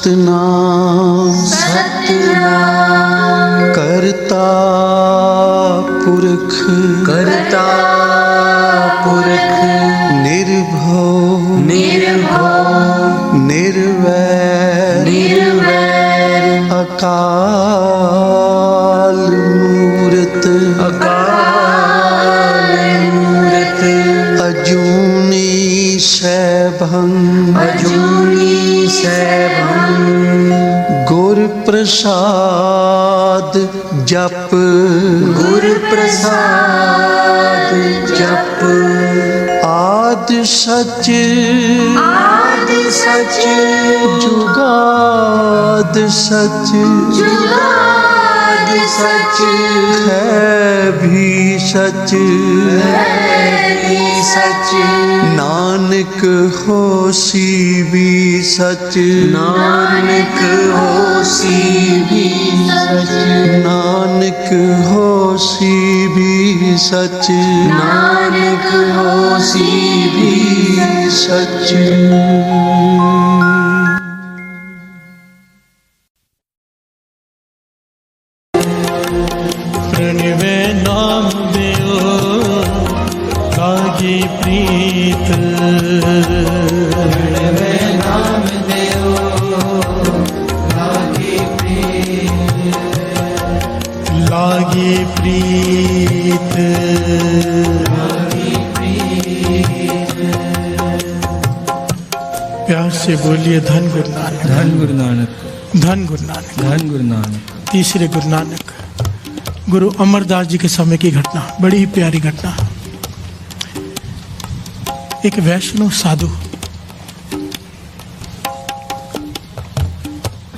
सतनाम सतनाम करता पुरख करता पुरख निर्भव निर्भव निर्वैर निर्वैर अकाल मूरत अकाल मूरत अजूनी सैभं अजूनी सैभं गुर प्रसाद जप गुर प्रसाद जप आद सच आद सच जुगाद सच जुगाद सच है भी सच सच नानक होसी भी सच नानक होसी भी सच नानक होसी भी सच नानक होसी भी सच प्रणवे नाम देओ लागी प्रीत प्रणवे नाम देओ लागी प्रीत लागी प्रीत प्यार से बोलिए धन गुरु नानक धन गुरु नानक धन गुरु नानक धन गुरु नानक। तीसरे गुरु नानक गुरु अमरदास जी के समय की घटना, बड़ी ही प्यारी घटना। एक वैष्णव साधु,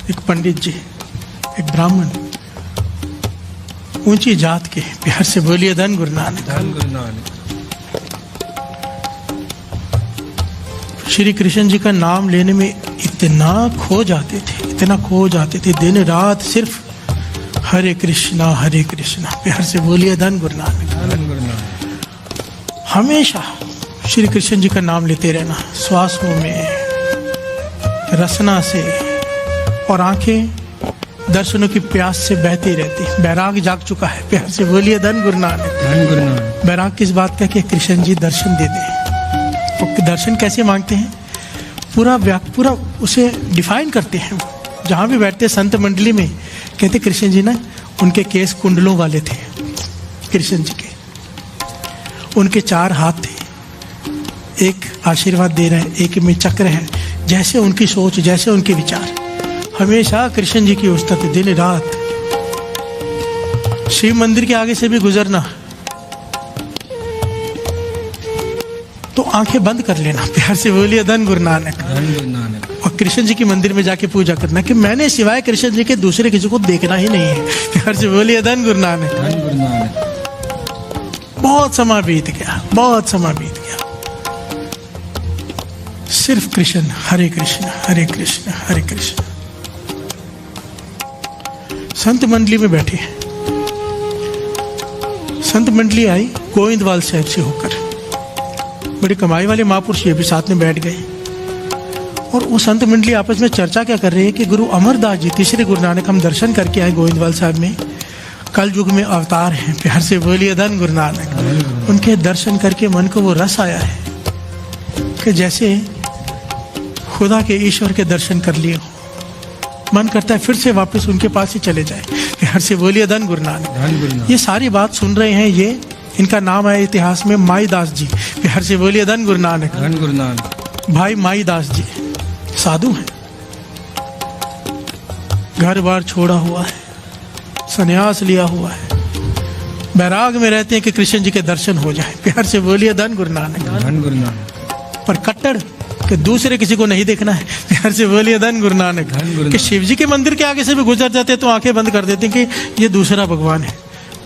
एक पंडित जी, एक ब्राह्मण, ऊंची जात के, प्यार से बोलिए धन गुरु नानक धन गुरु नानक। श्री कृष्ण जी का नाम लेने में इतना खो जाते थे, इतना खो जाते थे, दिन रात सिर्फ हरे कृष्णा प्यार से बोलिए धन गुरु नानक धन गुरु नानक। हमेशा श्री कृष्ण जी का नाम लेते रहना, श्वासों में, रसना से, और आंखें दर्शनों की प्यास से बहती रहती। बैराग जाग चुका है, प्यार से बोलिए धन गुरु नानक धन गुरु नानक। बैराग किस बात का कि कृष्ण जी दर्शन दे दें। तो दर्शन कैसे मांगते हैं, पूरा उसे डिफाइन करते हैं। जहाँ भी बैठते संत मंडली में कहते कृष्ण जी ना, उनके केस कुंडलों वाले थे, कृष्ण जी के, उनके 4 हाथ थे, एक आशीर्वाद दे रहे हैं, एक में चक्र है। जैसे उनकी सोच, जैसे उनके विचार, हमेशा कृष्ण जी की उस्तत दिन रात। शिव मंदिर के आगे से भी गुजरना तो आंखें बंद कर लेना, प्यार से बोलिए धन गुरु नानक धन गुरु नानक। और कृष्ण जी के मंदिर में जाके पूजा करना कि मैंने सिवाय कृष्ण जी के दूसरे किसी को देखना ही नहीं है, प्यार से बोलिए धन गुरु नानक धन गुरु नानक। बहुत समय बीत गया, बहुत समय बीत गया, सिर्फ कृष्ण, हरे कृष्ण हरे कृष्ण हरे कृष्ण। संत मंडली में बैठे हैं, संत मंडली आई गोविंदवाल साहब से होकर, बड़ी कमाई वाले महापुरुष ये भी साथ में बैठ गए। और वो संत मंडली आपस में चर्चा क्या कर रहे हैं कि गुरु अमरदास जी, तीसरे गुरु नानक, हम दर्शन करके आए गोविंदवाल साहब में, कल युग में अवतार हैं, प्यार से बोलिए धन गुरु नानक। उनके दर्शन करके मन को वो रस आया है कि जैसे खुदा के, ईश्वर के दर्शन कर लिए हो, मन करता है फिर से वापस उनके पास ही चले जाए, प्यार से बोलिए धन गुरु नानक। धन गुरु नानक। ये सारी बात सुन रहे हैं, ये इनका नाम है इतिहास में माई दास जी, प्यार से बोलिए धन गुरु नानक। धन गुरु नानक। भाई माई दास जी साधु हैं, घर बार छोड़ा हुआ है, संन्यास लिया हुआ है, बैराग में रहते हैं कि कृष्ण जी के दर्शन हो जाए, प्यार से बोलिए धन गुरु नानक। धन गुरु नानक। पर कट्टर कि दूसरे किसी को नहीं देखना है, प्यार से बोलिए धन गुरु नानक। धन गुरु कि नानक। शिव जी के मंदिर के आगे से भी गुजर जाते तो आंखें बंद कर देते कि ये दूसरा भगवान है,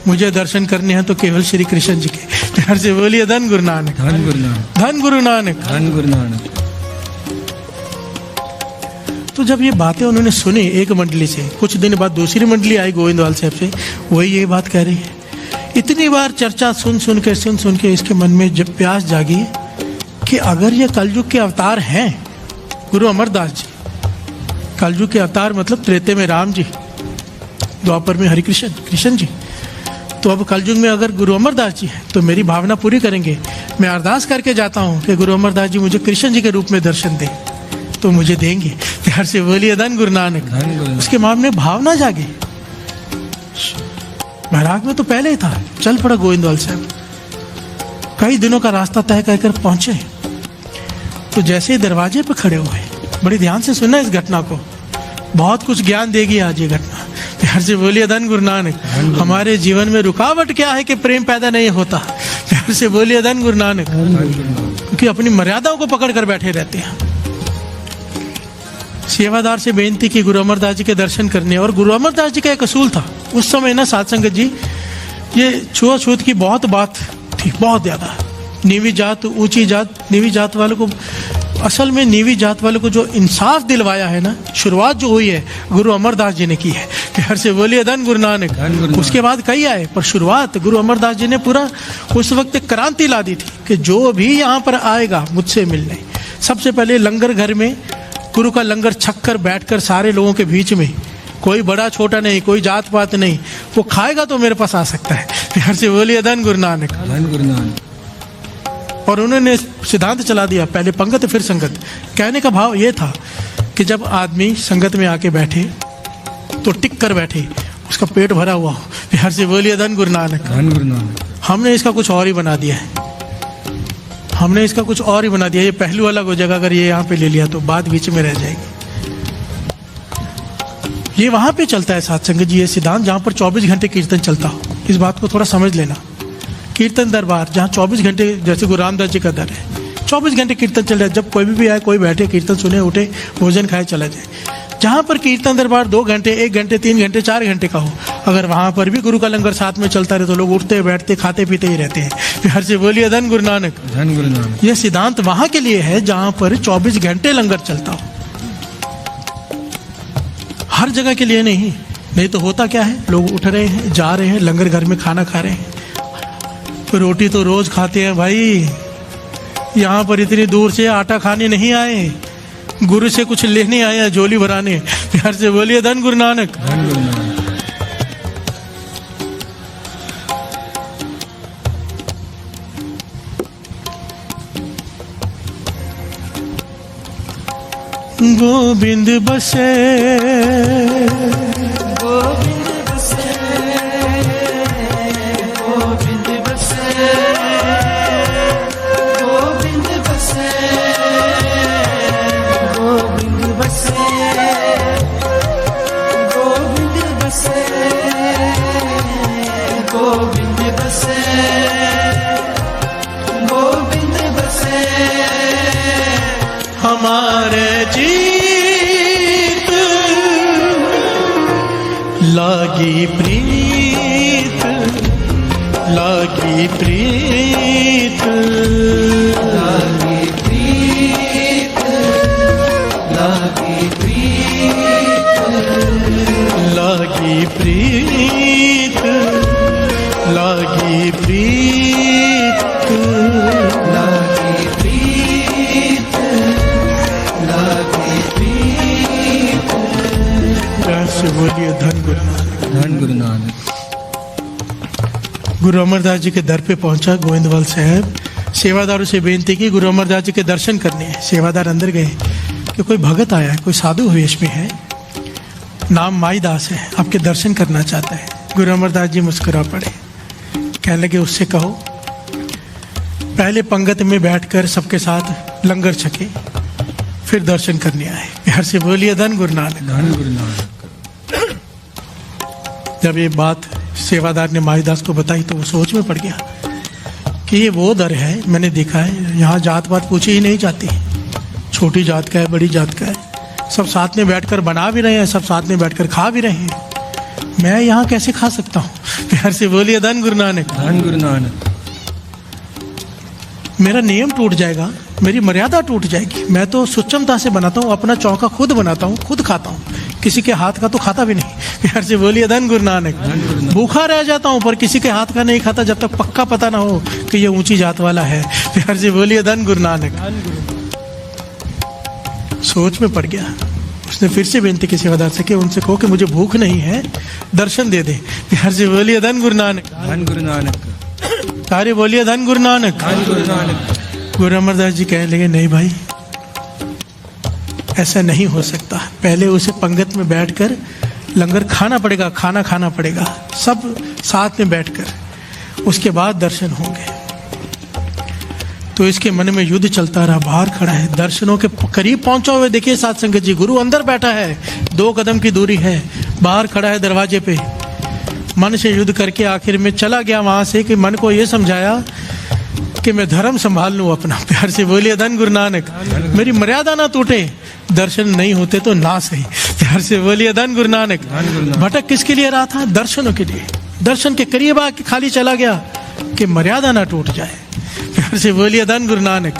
मुझे दर्शन करने हैं तो केवल श्री कृष्ण जी के, प्यार से बोलिए धन गुरु नानक धन गुरु नानक। धन गुरु नानक। धन गुरु नानक। तो जब ये बातें उन्होंने सुनी एक मंडली से, कुछ दिन बाद दूसरी मंडली आई गोविंदवाल साहब से, वही ये बात कह रही है। इतनी बार चर्चा सुन सुन के इसके मन में जब प्यास जागी कि अगर ये कलयुग के अवतार हैं गुरु अमरदास जी, कलयुग के अवतार मतलब त्रेते में राम जी, द्वापर में हरि कृष्ण जी। तो अब कलयुग में अगर गुरु अमरदास जी हैं तो मेरी भावना पूरी करेंगे। मैं अरदास करके जाता हूँ कि गुरु अमरदास जी मुझे कृष्ण जी के रूप में दर्शन दें, तो मुझे देंगे। प्यार से बोलिए धन गुरु नानक। उसके मन में भावना जागी। बैराग में तो पहले ही था, चल पड़ा गोविंदवाल साहब। कई दिनों का रास्ता तय कर पहुंचे। तो जैसे ही दरवाजे पर खड़े हुए, बड़ी ध्यान से सुनना इस घटना को, बहुत कुछ ज्ञान देगी आज ये घटना। प्यार से बोलिए धन गुरु नानक। हमारे जीवन में रुकावट क्या है कि प्रेम पैदा नहीं होता। प्यार से बोलिए धन गुरु नानक। क्योंकि अपनी मर्यादाओं को पकड़ कर बैठे रहते हैं। सेवादार से बेनती की गुरु अमरदास जी के दर्शन करने। और गुरु अमरदास जी का एक असूल था उस समय ना साध संगत जी, ये छुआछूत की बहुत बात थी, बहुत ज्यादा। नीवी जात ऊंची जात, नीवी जात वालों को, असल में नीवी जात वालों को जो इंसाफ दिलवाया है ना, शुरुआत जो हुई है गुरु अमरदास जी ने की है। प्यार से बोलिए धन गुरु नानक। उसके बाद कई आए, पर शुरुआत गुरु अमरदास जी ने पूरा उस वक्त एक क्रांति ला दी थी कि जो भी यहाँ पर आएगा मुझसे मिलने, सबसे पहले लंगर घर में गुरु का लंगर छककर बैठकर सारे लोगों के बीच में, कोई बड़ा छोटा नहीं, कोई जात पात नहीं, वो खाएगा तो मेरे पास आ सकता है। प्यार से बोलिए धन गुरु नानक। और उन्होंने सिद्धांत चला दिया, पहले पंगत फिर संगत। कहने का भाव ये था कि जब आदमी संगत में आके बैठे तो टिक कर बैठे, उसका पेट भरा हुआ हो। प्यार से बोलिए धन गुरु नानक। हमने इसका कुछ और ही बना दिया है, हमने इसका कुछ और ही बना दिया। ये पहलू अलग हो जाएगा, अगर ये यहाँ पे ले लिया तो बात बीच में रह जाएगी। ये वहां पे चलता है साध संगत जी, ये सिद्धांत जहां पर 24 घंटे कीर्तन चलता हो। इस बात को थोड़ा समझ लेना। कीर्तन दरबार जहाँ 24 घंटे, जैसे गुरु रामदास जी का दर है, 24 घंटे कीर्तन चल रहा है। जब कोई भी आए, कोई बैठे, कीर्तन सुने, उठे, भोजन खाए, चला जाए। जहाँ पर कीर्तन दरबार 2 घंटे, 1 घंटे, 3 घंटे, 4 घंटे का हो, अगर वहां पर भी गुरु का लंगर साथ में चलता रहे तो लोग उठते, बैठते, खाते पीते ही रहते हैं। प्यार से बोलिए धन गुरु नानक। यह सिद्धांत वहां के लिए है जहां पर 24 घंटे लंगर चलता हो, हर जगह के लिए नहीं। नहीं तो होता क्या है, लोग उठ रहे हैं, जा रहे हैं, लंगर घर में खाना खा रहे हैं। तो रोटी तो रोज खाते हैं भाई, यहाँ पर इतनी दूर से आटा खाने नहीं आए, गुरु से कुछ लेने आए हैं, झोली भराने। प्यार से बोलिए धन गुरु नानक। गोविंद बसे, गोविंद बसे, गोविंद बसे, गोविंद बसे, गोविंद बसे, गोविंद बसे, गोविंद बसे, गोविंद बसे, हमारे जीत लागी प्रीत, लागी प्रीत, लागी प्रीत, लागी प्रीत, लागी प्रीत, लागी प्रीत, लागी प्रीत, लागी प्रीत। कैसे बोलिए धन गुरु नानक। गुरु अमरदास जी के दर पे पहुंचा गोविंदवाल साहब। सेवादारों से बेनती की गुरु अमरदास जी के दर्शन करने हैं। सेवादार अंदर गए कि कोई भगत आया है, कोई साधु वेश में है, नाम माईदास है, आपके दर्शन करना चाहता है। गुरु अमरदास जी मुस्कुरा पड़े, कहने लगे उससे कहो पहले पंगत में बैठकर सबके साथ लंगर छके, फिर दर्शन करने आए। प्यार से बोलिए धन गुरु नानक। जब ये बात सेवादार ने माईदास को बताई तो वो सोच में पड़ गया कि ये वो दर है, मैंने देखा है यहाँ जात पात पूछी ही नहीं जाती, छोटी जात का है, बड़ी जात का है, सब साथ में बैठकर बना भी रहे हैं, सब साथ में बैठकर खा भी रहे हैं, मैं यहाँ कैसे खा सकता हूँ। प्यार से बोलिए धन गुरु नानक। धन गुरु नानक। मेरा नियम टूट जाएगा, मेरी मर्यादा टूट जाएगी। मैं तो सुचमता से बनाता हूँ, अपना चौका खुद बनाता हूँ, खुद खाता हूँ, किसी के हाथ का तो खाता भी नहीं। प्यार से बोलिए धन गुरु नानक। भूखा रह जाता हूँ पर किसी के हाथ का नहीं खाता जब तक पक्का पता ना हो कि ये ऊंची जात वाला है। प्यार से बोलिए धन गुरु नानक। सोच में पड़ गया, उसने फिर से बेनती की सेवादार से कि उनसे कहो कि मुझे भूख नहीं है, दर्शन दे दे। प्यार से बोलिए धन गुरु नानक, धन गुरु नानक, तारे बोलिए धन गुरु नानक। धन गुरु नानक। गुरु अमरदास जी कहने लगे नहीं भाई, ऐसा नहीं हो सकता, पहले उसे पंगत में बैठकर लंगर खाना पड़ेगा, खाना खाना पड़ेगा सब साथ में बैठकर, उसके बाद दर्शन होंगे। तो इसके मन में युद्ध चलता रहा, बाहर खड़ा है, दर्शनों के करीब पहुंचा हुए देखिए साथ संगत जी, गुरु अंदर बैठा है, 2 कदम की दूरी है, बाहर खड़ा है दरवाजे पे, मन से युद्ध करके आखिर में चला गया वहां से कि मन को ये समझाया कि मैं धर्म संभाल लूं अपना। प्यार से बोलिए धन गुरु नानक, मेरी मर्यादा ना टूटे, दर्शन नहीं होते तो ना सही। प्यार से बोलिए धन गुरु नानक। भटक किसके लिए रहा था? दर्शनों के लिए। दर्शन के करीब आके खाली चला गया कि मर्यादा ना टूट जाए। प्यार से बोलिए धन गुरु नानक।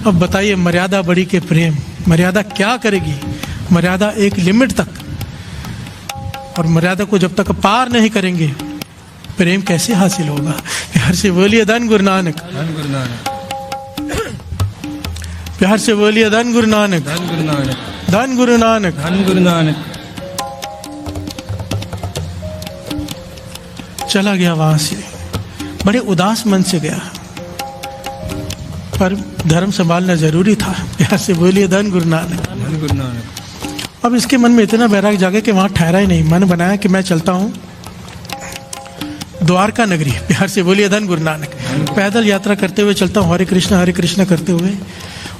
अब बताइए, मर्यादा बड़ी के प्रेम, मर्यादा क्या करेगी? मर्यादा एक लिमिट तक, और मर्यादा को जब तक पार नहीं करेंगे प्रेम कैसे हासिल होगा? प्यार से बोलिए धन गुरु नानक, धन गुरु नानक, प्यार से बोलिए धन गुरु नानक, धन गुरु नानक, धन गुरु नानक। धन गुरु नानक। चला गया वहां से, बड़े उदास मन से गया, पर धर्म संभालना जरूरी था। प्यार से बोलिए धन गुरु नानक, धन गुरु नानक। अब इसके मन में इतना बैराग जागे कि वहां ठहरा ही नहीं, मन बनाया कि मैं चलता हूं द्वारका नगरी। प्यार से बोलिए धन गुरु नानक। पैदल यात्रा करते हुए चलता हूँ, हरे कृष्णा करते हुए,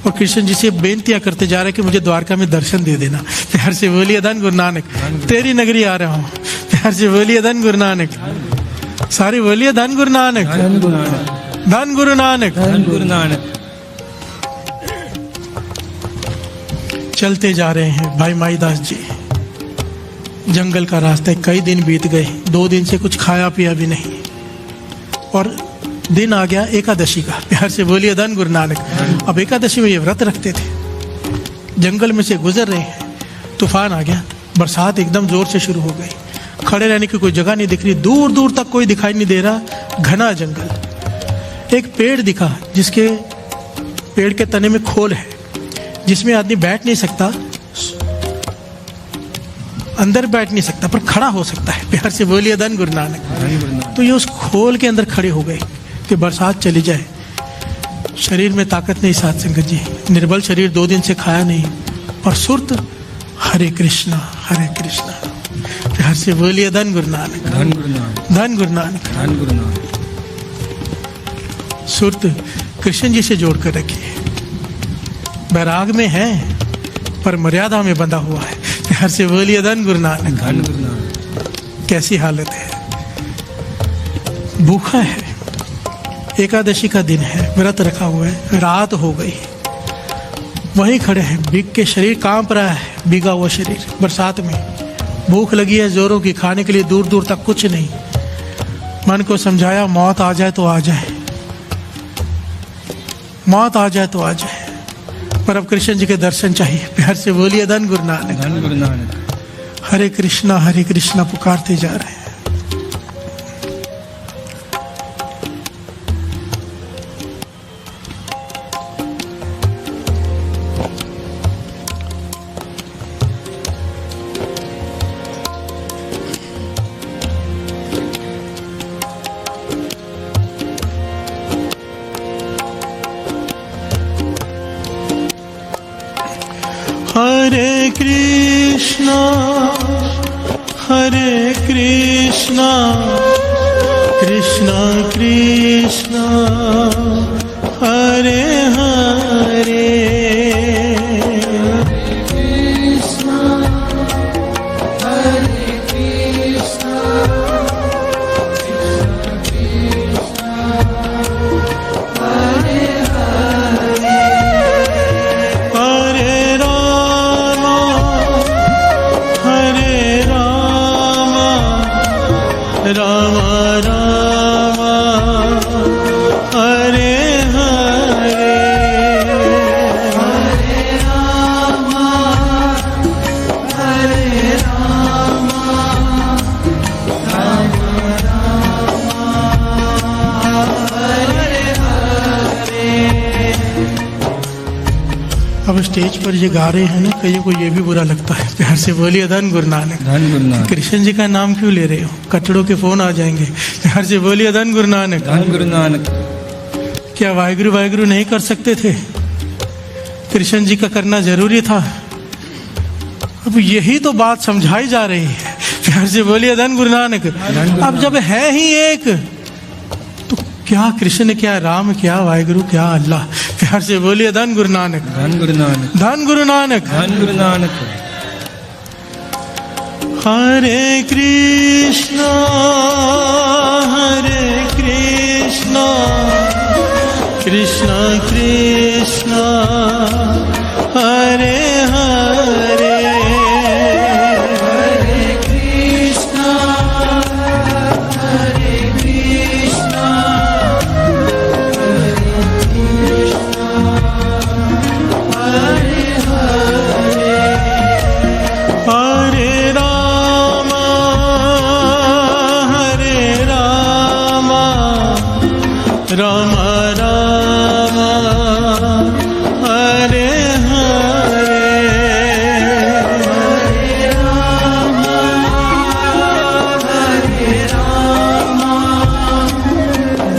और कृष्ण जी से बेनतियां करते जा रहे कि मुझे द्वारका में दर्शन दे देना। प्यार से बोलिए धन गुरु नानक, तेरी नगरी आ रहा हूँ। प्यार से बोलिए धन गुरु नानक, सारे बोलिए धन गुरु नानक, धन गुरु नानक, धन गुरु नानक। धन गुरु नानक। चलते जा रहे हैं भाई माईदास जी, जंगल का रास्ता, कई दिन बीत गए, 2 दिन से कुछ खाया पिया भी नहीं, और दिन आ गया एकादशी का। प्यार से बोलिए धन गुरु नानक। अब एकादशी में ये व्रत रखते थे, जंगल में से गुजर रहे हैं, तूफान आ गया, बरसात एकदम जोर से शुरू हो गई, खड़े रहने की कोई जगह नहीं दिख रही, दूर दूर तक कोई दिखाई नहीं दे रहा, घना जंगल। एक पेड़ दिखा, जिसके पेड़ के तने में खोल है, जिसमें आदमी बैठ नहीं सकता, अंदर बैठ नहीं सकता, पर खड़ा हो सकता है। प्यार से बोलिए धन गुरु नानक। तो ये उस खोल के अंदर खड़े हो गए कि बरसात चली जाए, शरीर में ताकत नहीं साथ संगत जी, निर्बल शरीर, 2 दिन से खाया नहीं, और सुरत हरे कृष्णा हरे कृष्णा। प्यार से बोलिए धन गुरु नानक, धन गुरु नानक, धन गुरु नानक। धन गुरु नानक। सुरत कृष्ण जी से जोड़ कर रखिए, बैराग में है पर मर्यादा में बंधा हुआ है। प्यार से बोलिए धन गुरु नानक, धन गुरु नानक। कैसी हालत है, भूखा है, एकादशी का दिन है, व्रत रखा हुआ है, रात हो गई, वहीं खड़े हैं, भीग के शरीर कांप रहा है, भीगा हुआ शरीर, बरसात में, भूख लगी है जोरों की, खाने के लिए दूर दूर तक कुछ नहीं। मन को समझाया मौत आ जाए तो आ जाए, मौत आ जाए तो आ जाए, पर अब कृष्ण जी के दर्शन चाहिए। प्यार से बोलिए धन गुरु नानक, धन गुरु नानक। हरे कृष्णा पुकारते जा रहे हैं। हरे कृष्णा कृष्णा कृष्णा हरे हरे, राम राम हरे अब स्टेज पर ये गा रहे हैं ना, कईयों को ये भी बुरा लगता है। प्यार से बोलिए धन गुरु नानक। धन गुरु नानक। कृष्ण जी का नाम क्यों ले रहे हो? कटड़ों के फोन आ जाएंगे। प्यार से बोलिए धन गुरु नानक। धन गुरु नानक। क्या वाहिगुरु वाहिगुरु नहीं कर सकते थे? कृष्ण जी का करना जरूरी था। अब यही तो बात समझाई जा रही है। प्यार से बोलिए धन गुरु नानक। अब जब है ही एक, तो क्या कृष्ण, क्या राम, क्या वाहिगुरु, क्या अल्लाह। प्यार से बोलिए धन गुरु नानक। धन गुरु नानक। धन गुरु नानक। धन गुरु नानक। हरे कृष्णा कृष्णा कृष्णा हरे हरे, राम राम हरे हरे, हरे राम हरे राम,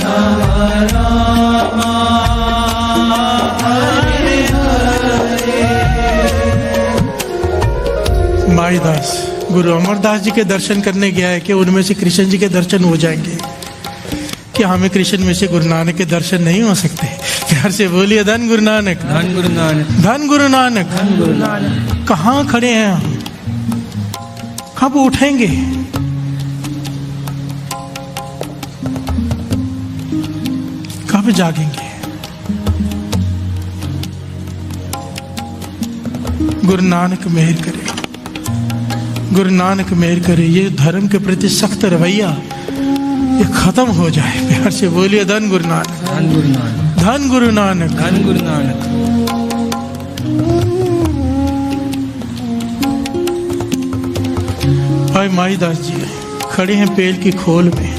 राम राम हरे हरे। माईदास गुरु अमरदास जी के दर्शन करने गया है कि उनमें से कृष्ण जी के दर्शन हो जाएंगे। क्या हमें कृष्ण में से गुरु नानक के दर्शन नहीं हो सकते? प्यार से बोलिए धन गुरु नानक। धन गुरु नानक। धन गुरु नानक। धन गुरु नानक। कहाँ खड़े हैं हम? कब उठेंगे? कब जागेंगे? गुरु नानक मेहर करे, गुरु नानक मेहर करे। ये धर्म के प्रति सख्त रवैया ये खत्म हो जाए। प्यार से बोलिए धन गुरु नानक। धन गुरु नानक। धन गुरु नानक। धन गुरु नानक। भाई माईदास जी खड़े हैं पेड़ की खोल में,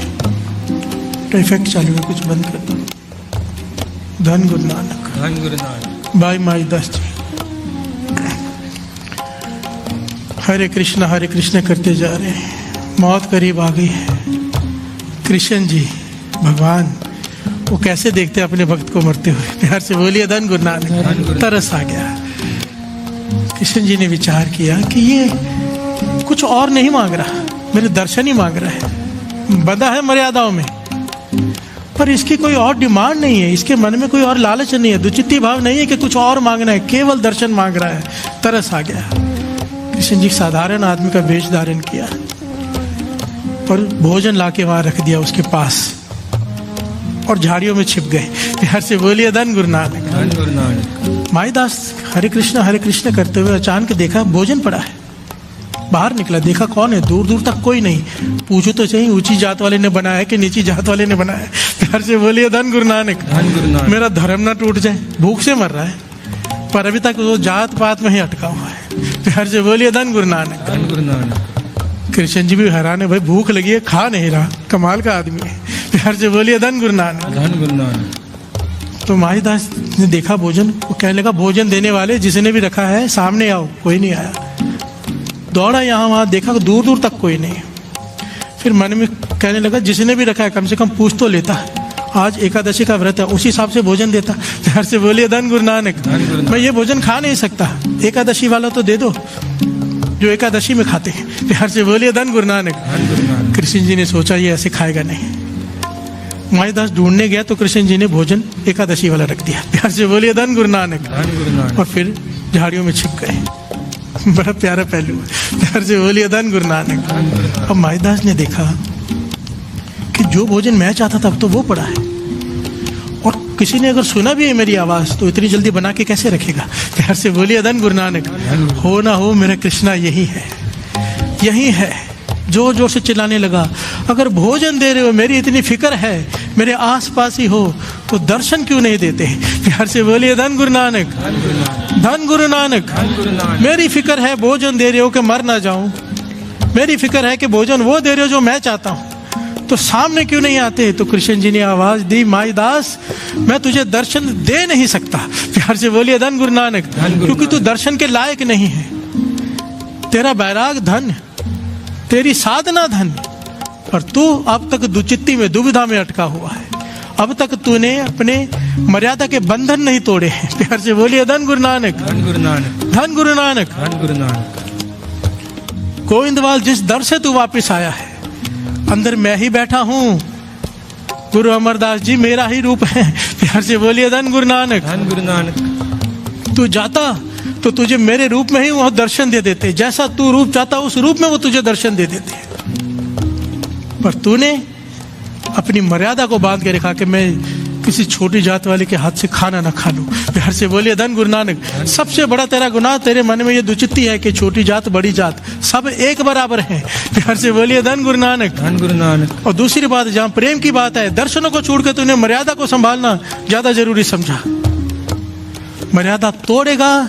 ट्रैफिक चालू है, कुछ बंद कर दो। धन गुरु नानक। धन गुरु नानक। भाई माईदास जी हरे कृष्ण करते जा रहे हैं। मौत करीब आ गई है। कृष्ण जी भगवान वो कैसे देखते अपने भक्त को मरते हुए? प्यार से बोलिए धन गुरु नानक। तरस आ गया। कृष्ण जी ने विचार किया कि ये कुछ और नहीं मांग रहा, मेरे दर्शन ही मांग रहा है। बंधा है मर्यादाओं में, पर इसकी कोई और डिमांड नहीं है, इसके मन में कोई और लालच नहीं है, दुचित्ती भाव नहीं है कि कुछ और मांगना है, केवल दर्शन मांग रहा है। तरस आ गया। कृष्ण जी साधारण आदमी का वेश धारण किया, पर भोजन लाके वहां रख दिया उसके पास और झाड़ियों में छिप गए। प्यार से बोलिए धन गुरु नानक। धन गुरु नानक। माईदास हरे कृष्ण करते हुए अचानक देखा भोजन पड़ा है। बाहर निकला, देखा कौन है? दूर दूर तक कोई नहीं। पूछो तो सही, ऊंची जात वाले ने बनाया है कि नीची जात वाले ने बनाया है? प्यार से बोलिए धन गुरु नानक। धन गुरु नानक। मेरा धर्म ना टूट जाए, भूख से मर रहा है, पर अभी तक वो जात पात में ही अटका हुआ है। प्यार से बोलिए धन गुरु नानक। धन गुरु नानक। कृष्ण जी भी हैरान है, भाई भूख लगी है, खा नहीं रहा, कमाल का आदमी है। प्यार से बोलिए धन गुरु नानक। धन गुरु नानक। तो माईदास ने देखा भोजन, वो कहने लगा भोजन देने वाले जिसने भी रखा है सामने आओ। कोई नहीं आया। दौड़ा यहाँ वहाँ, देखा दूर दूर तक कोई नहीं। फिर मन में कहने लगा जिसने भी रखा है कम से कम पूछ तो लेता, आज एकादशी का व्रत है, उसी हिसाब से भोजन देता। प्यार से बोलिए धन गुरु नानक। मैं ये भोजन खा नहीं सकता, एकादशी वाला तो दे दो जो एकादशी में खाते हैं। प्यार से बोलिए धन गुरु नानक। कृष्ण जी ने सोचा ये ऐसे खाएगा नहीं। माईदास ढूंढने गया तो कृष्ण जी ने भोजन एकादशी वाला रख दिया। प्यार से बोलिए धन गुरु नानक। और फिर झाड़ियों में छिप गए। बड़ा प्यारा पहलू है। प्यार से बोलिए धन गुरु नानक। अब माईदास ने देखा कि जो भोजन मैं चाहता था अब तो वो पड़ा है, और किसी ने अगर सुना भी है मेरी आवाज तो इतनी जल्दी बना के कैसे रखेगा? प्यार से बोलिए धन गुरु नानक। हो ना हो मेरा कृष्णा यही है, यही है। जोर जोर से चिल्लाने लगा, अगर भोजन दे रहे हो, मेरी इतनी फिक्र है, मेरे आस पास ही हो, तो दर्शन क्यों नहीं देते? प्यार से बोलिए धन गुरु नानक। धन गुरु नानक। मेरी फिक्र है भोजन दे रहे हो कि मर ना जाऊं, मेरी फिक्र है कि भोजन वो दे रहे हो जो मैं चाहता हूं, तो सामने क्यों नहीं आते? तो कृष्ण जी ने आवाज दी, माई दास मैं तुझे दर्शन दे नहीं सकता। प्यार से बोलिए धन गुरु नानक। क्योंकि तू दर्शन के लायक नहीं है। तेरा बैराग धन, तेरी साधना धन, पर तू अब तक दुचित्ती में, दुविधा में अटका हुआ है। अब तक तूने अपने मर्यादा के बंधन नहीं तोड़े हैं। प्यार से बोलिए धन गुरु नानक। धन गुरु नानक। धन गुरु नानक। धन गुरु नानक। गोविंदवाल जिस दर से तू वापस आया है, अंदर मैं ही बैठा हूँ। गुरु अमरदास जी मेरा ही रूप है। प्यार से बोलिए धन गुरु नानक। धन गुरु नानक। तू जाता तो तुझे मेरे रूप में ही वह दर्शन दे देते। जैसा तू रूप चाहता उस रूप में वो तुझे दर्शन दे देते। पर तूने अपनी मर्यादा को बांध के रखा कि मैं किसी छोटी जात वाले के हाथ से खाना ना खा लूं। प्यार से बोलिए धन गुरु नानक। सबसे बड़ा तेरा गुनाह, तेरे मन में ये दुचित्ती है कि छोटी जात बड़ी जात सब एक बराबर हैं। प्यार से बोलिए धन गुरु नानक। धन गुरु नानक। और दूसरी बात, जहाँ प्रेम की बात है, दर्शनों को छोड़ के तूने मर्यादा को संभालना ज्यादा जरूरी समझा। मर्यादा तोड़ेगा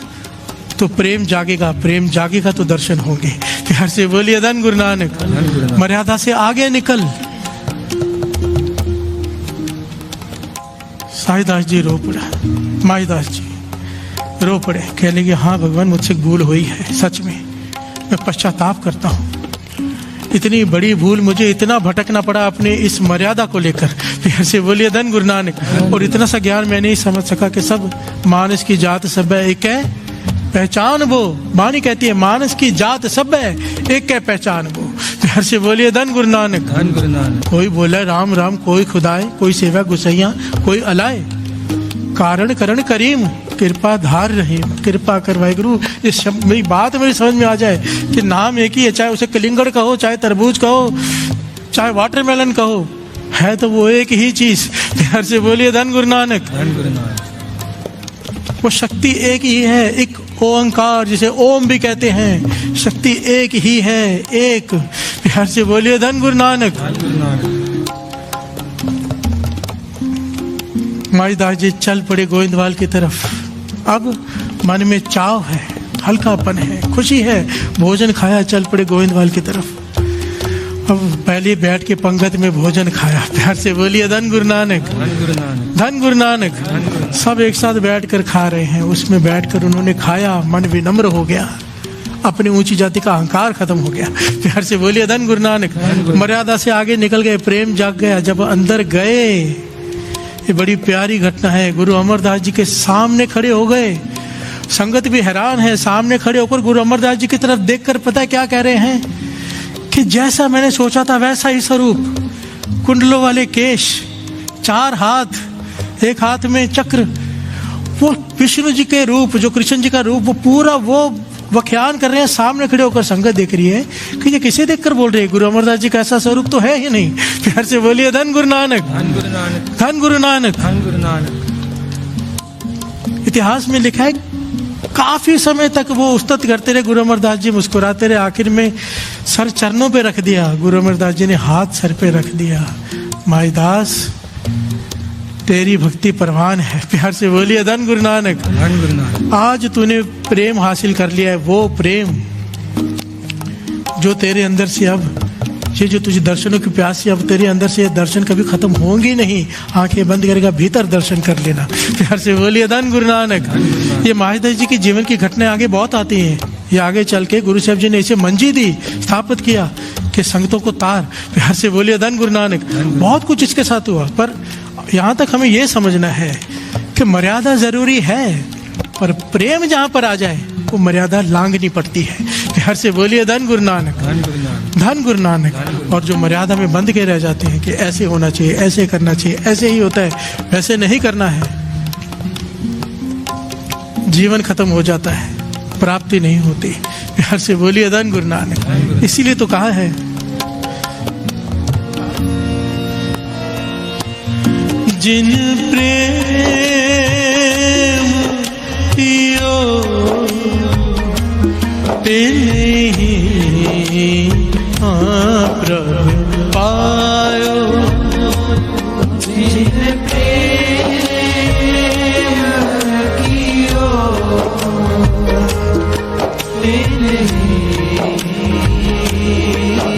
तो प्रेम जागेगा, प्रेम जागेगा तो दर्शन होंगे। प्यार से बोलिए धन गुरु नानक। मर्यादा से आगे निकल। साईदास जी रो पड़ा, माईदास जी रो पड़े, कह लगे हाँ भगवान मुझसे भूल हुई है, सच में मैं पश्चाताप करता हूँ। इतनी बड़ी भूल, मुझे इतना भटकना पड़ा अपने इस मर्यादा को लेकर। फिर से बोलिए धन गुरु नानक। और इतना सा ज्ञान मैं नहीं समझ सका कि सब मानस की जात सब है एक है पहचान वो। वाणी कहती है मानस की जात सब है एक है पहचान वो। प्यार से बोलिए धन गुरु नानक। धन गुरु नानक। कोई बोले राम राम, कोई खुदाए, कोई सेवा गुसैया, कोई अलाए। कारण करण करीम, कृपा धार रहीम। कृपा कर वाहिगुरु। इस शब्द मेरी बात मेरी समझ में आ जाए कि नाम एक ही है, चाहे उसे कलिंगड़ कहो, चाहे तरबूज कहो, चाहे वाटरमेलन कहो, है तो वो एक ही चीज। प्यार से बोलिए धन गुरु नानक। धन गुरु नानक। वो शक्ति एक ही है, एक ओंकार जिसे ओम भी कहते हैं, शक्ति एक ही है, एक। प्यार से बोलिए धन गुरु नानक। धन गुरु नानक। माईदास जी चल पड़े गोविंदवाल की तरफ। अब मन में चाव है, हल्कापन है, खुशी है, भोजन खाया, चल पड़े गोविंदवाल की तरफ। अब पहले बैठ के पंगत में भोजन खाया। प्यार से बोलिए धन गुरु नानक। धन गुरु नानक। धन गुरु नानक। सब एक साथ बैठकर खा रहे हैं, उसमें बैठकर उन्होंने खाया, मन विनम्र हो गया, अपनी ऊंची जाति का अहंकार खत्म हो गया। प्यार से बोलिए धन गुरु नानक। मर्यादा से आगे निकल गए, प्रेम जाग गया। जब अंदर गए, ये बड़ी प्यारी घटना है, गुरु अमरदास जी के सामने खड़े हो गए। संगत भी हैरान है, सामने खड़े होकर गुरु अमरदास जी की तरफ देखकर पता है क्या कह रहे हैं कि जैसा मैंने सोचा था वैसा ही स्वरूप, कुंडलों वाले केश, 4 हाथ, एक हाथ में चक्र, वो विष्णु जी के रूप, जो कृष्ण जी का रूप, वो पूरा वो व्याख्यान कर रहे हैं। सामने खड़े होकर संगत देख रही है कि ये किसे देखकर बोल रहे हैं, गुरु अमरदास जी का ऐसा स्वरूप तो है ही नहीं। प्यार से बोलिए धन गुरु नानक। धन गुरु नानक। धन गुरु नानक। धन गुरु नानक। इतिहास में लिखा है काफी समय तक वो उस्तत करते रहे, गुरु अमरदास जी मुस्कुराते रहे, आखिर में सर चरणों पे रख दिया। गुरु अमरदास जी ने हाथ सर पे रख दिया। माईदास तेरी भक्ति परवान है। प्यार से बोलिए धन गुरु नानक। धन गुरु नानक। आज तूने प्रेम हासिल कर लिया है, वो प्रेम जो तेरे अंदर से, अब ये जो तुझे दर्शनों की प्यास है, अब तेरे अंदर से ये दर्शन कभी खत्म होंगी नहीं। आंखें बंद करेगा, भीतर दर्शन कर लेना। प्यार से बोलिए धन गुरु नानक। ये महादास जी की जीवन की घटनाएं आगे बहुत आती हैं। ये आगे चल के गुरु साहब जी ने इसे मंजी दी, स्थापित किया कि संगतों को तार। प्यार से बोलिए धन गुरु नानक। बहुत कुछ इसके साथ हुआ, पर यहाँ तक हमें यह समझना है कि मर्यादा जरूरी है, पर प्रेम जहाँ पर आ जाए वो मर्यादा लांघनी पड़ती है। प्यार से बोलिए धन गुरु नानक। धन गुरु नानक। धन गुरु नानक। और जो मर्यादा में बंध के रह जाते हैं कि ऐसे होना चाहिए, ऐसे करना चाहिए, ऐसे ही होता है, वैसे नहीं करना है, जीवन खत्म हो जाता है, प्राप्ति नहीं होती। प्यार से बोलिए धन गुरु नानक। इसीलिए तो कहा है जिन प्रेम कियो तिन्हि प्रभु पायो। जिन प्रेम कियो तिन्हि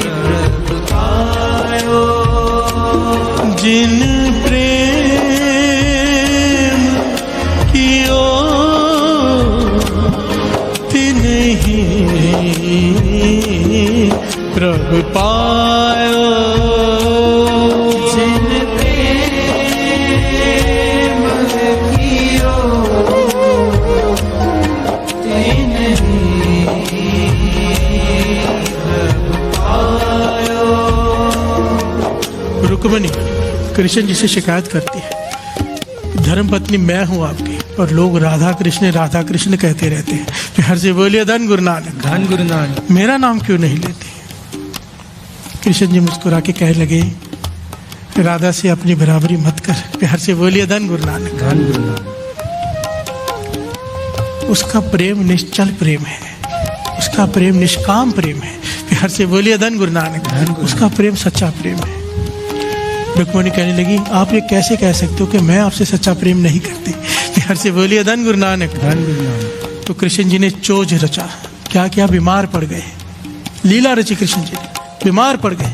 प्रभु पायो। प्रभु पायो जिन प्रेम कियो तिन रुक्मिणी कृष्ण जी से शिकायत करती है, धर्मपत्नी मैं हूं आपकी और लोग राधा कृष्ण कहते रहते हैं। हर से बोलिए धन गुरु नानक, धन गुरु नानक। मेरा नाम क्यों नहीं लेते? कृष्ण जी मुस्कुरा के कहने लगे, राधा से अपनी बराबरी मत कर। प्यार से बोलिए धन गुरु नानक, धन गुरु नानक। उसका प्रेम निश्चल प्रेम है, उसका प्रेम निष्काम प्रेम है। प्यार से बोलिए धन गुरु नानक, उसका प्रेम सच्चा प्रेम है। रुक्मिणी कहने लगी, आप ये कैसे कह सकते हो कि मैं आपसे सच्चा प्रेम नहीं करती? प्यार से बोलिए धन गुरु नानक, धन गुरु नानक। तो कृष्ण जी ने चोज रचा, क्या क्या बीमार पड़ गए, लीला रची कृष्ण जी ने, बीमार पड़ गए।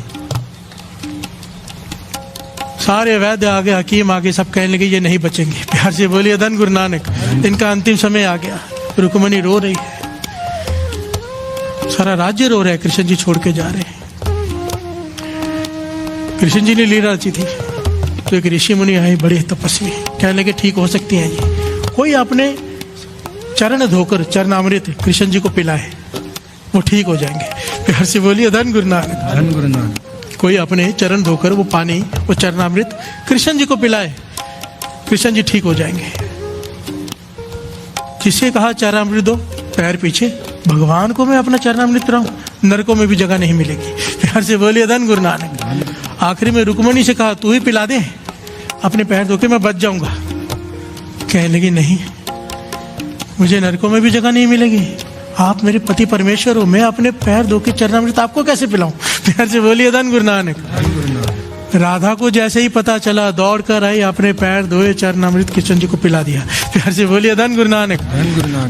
सारे वैद्य आगे, हकीम आगे, सब कहने लगे ये नहीं बचेंगे। प्यार से बोलिए धन गुरु नानक, इनका अंतिम समय आ गया। रुक्मिणी रो रही है, सारा राज्य रो रहा है, कृष्ण जी छोड़ के जा रहे हैं। कृष्ण जी ने लीला रची थी तो एक ऋषि मुनि आए, बड़े तपस्वी, कहने लगे ठीक हो सकती हैं जी, कोई अपने चरण धोकर चरणामृत कृष्ण जी को पिलाए, वो ठीक हो जाएंगे। प्यार से बोलिए धन गुरु नानक, धन गुरु नानक। कोई अपने चरण धोकर वो पानी, वो चरणामृत कृष्ण जी को पिलाए, कृष्ण जी ठीक हो जाएंगे। जिसे कहा चरणामृत दो, पैर पीछे, भगवान को मैं अपना चरणामृत पिलाऊं, नरकों में भी जगह नहीं मिलेगी। प्यार से बोलिए धन गुरु नानक। आखिरी में रुक्मिणी से कहा तू ही पिला दे, अपने पैर धो के मैं बच जाऊंगा। कहने लगी नहीं, मुझे नरकों में भी जगह नहीं मिलेगी, आप मेरे पति परमेश्वर हो, मैं अपने पैर धो के चरणामृत आपको कैसे पिलाऊं? प्यार से बोलिए धन गुरु नानक। राधा को जैसे ही पता चला, दौड़ कर आई, अपने पैर धोए, चरणामृत कृष्ण जी को पिला दिया। प्यार से बोलिए धन गुरु नानक।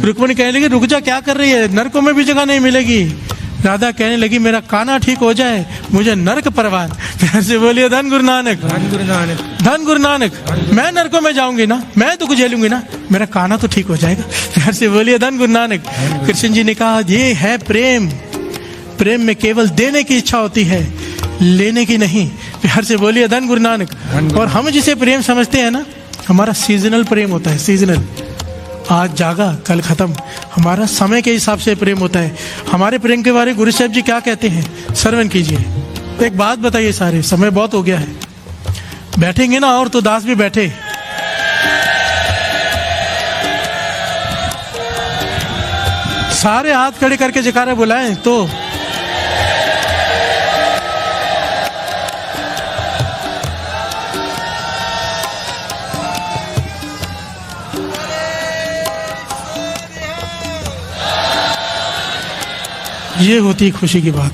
रुक्मिणी कहने लगी रुक जा, क्या कर रही है, नरकों में भी जगह नहीं मिलेगी। राधा कहने लगी मेरा काना ठीक हो जाए, मुझे नरक परवान। प्यार से बोलिए धन गुरु नानक, धन गुरु नानक। धन गुरु नानक। मैं नरकों में जाऊंगी ना, मैं तो कुछ झेलूंगी ना, मेरा काना तो ठीक हो जाएगा। प्यार से बोलिए धन गुरु नानक। कृष्ण जी ने कहा ये है प्रेम, प्रेम में केवल देने की इच्छा होती है, लेने की नहीं। प्यार से बोलिए धन गुरु नानक। और हम जिसे प्रेम समझते हैं ना, हमारा सीजनल प्रेम होता है, सीजनल, आज जागा कल खत्म, हमारा समय के हिसाब से प्रेम होता है। हमारे प्रेम के बारे में गुरु साहब जी क्या कहते हैं, श्रवण कीजिए। एक बात बताइए सारे, समय बहुत हो गया है, बैठेंगे ना, और तो दास भी बैठे। सारे हाथ खड़े करके जयकारा बुलाएं तो ये होती खुशी की बात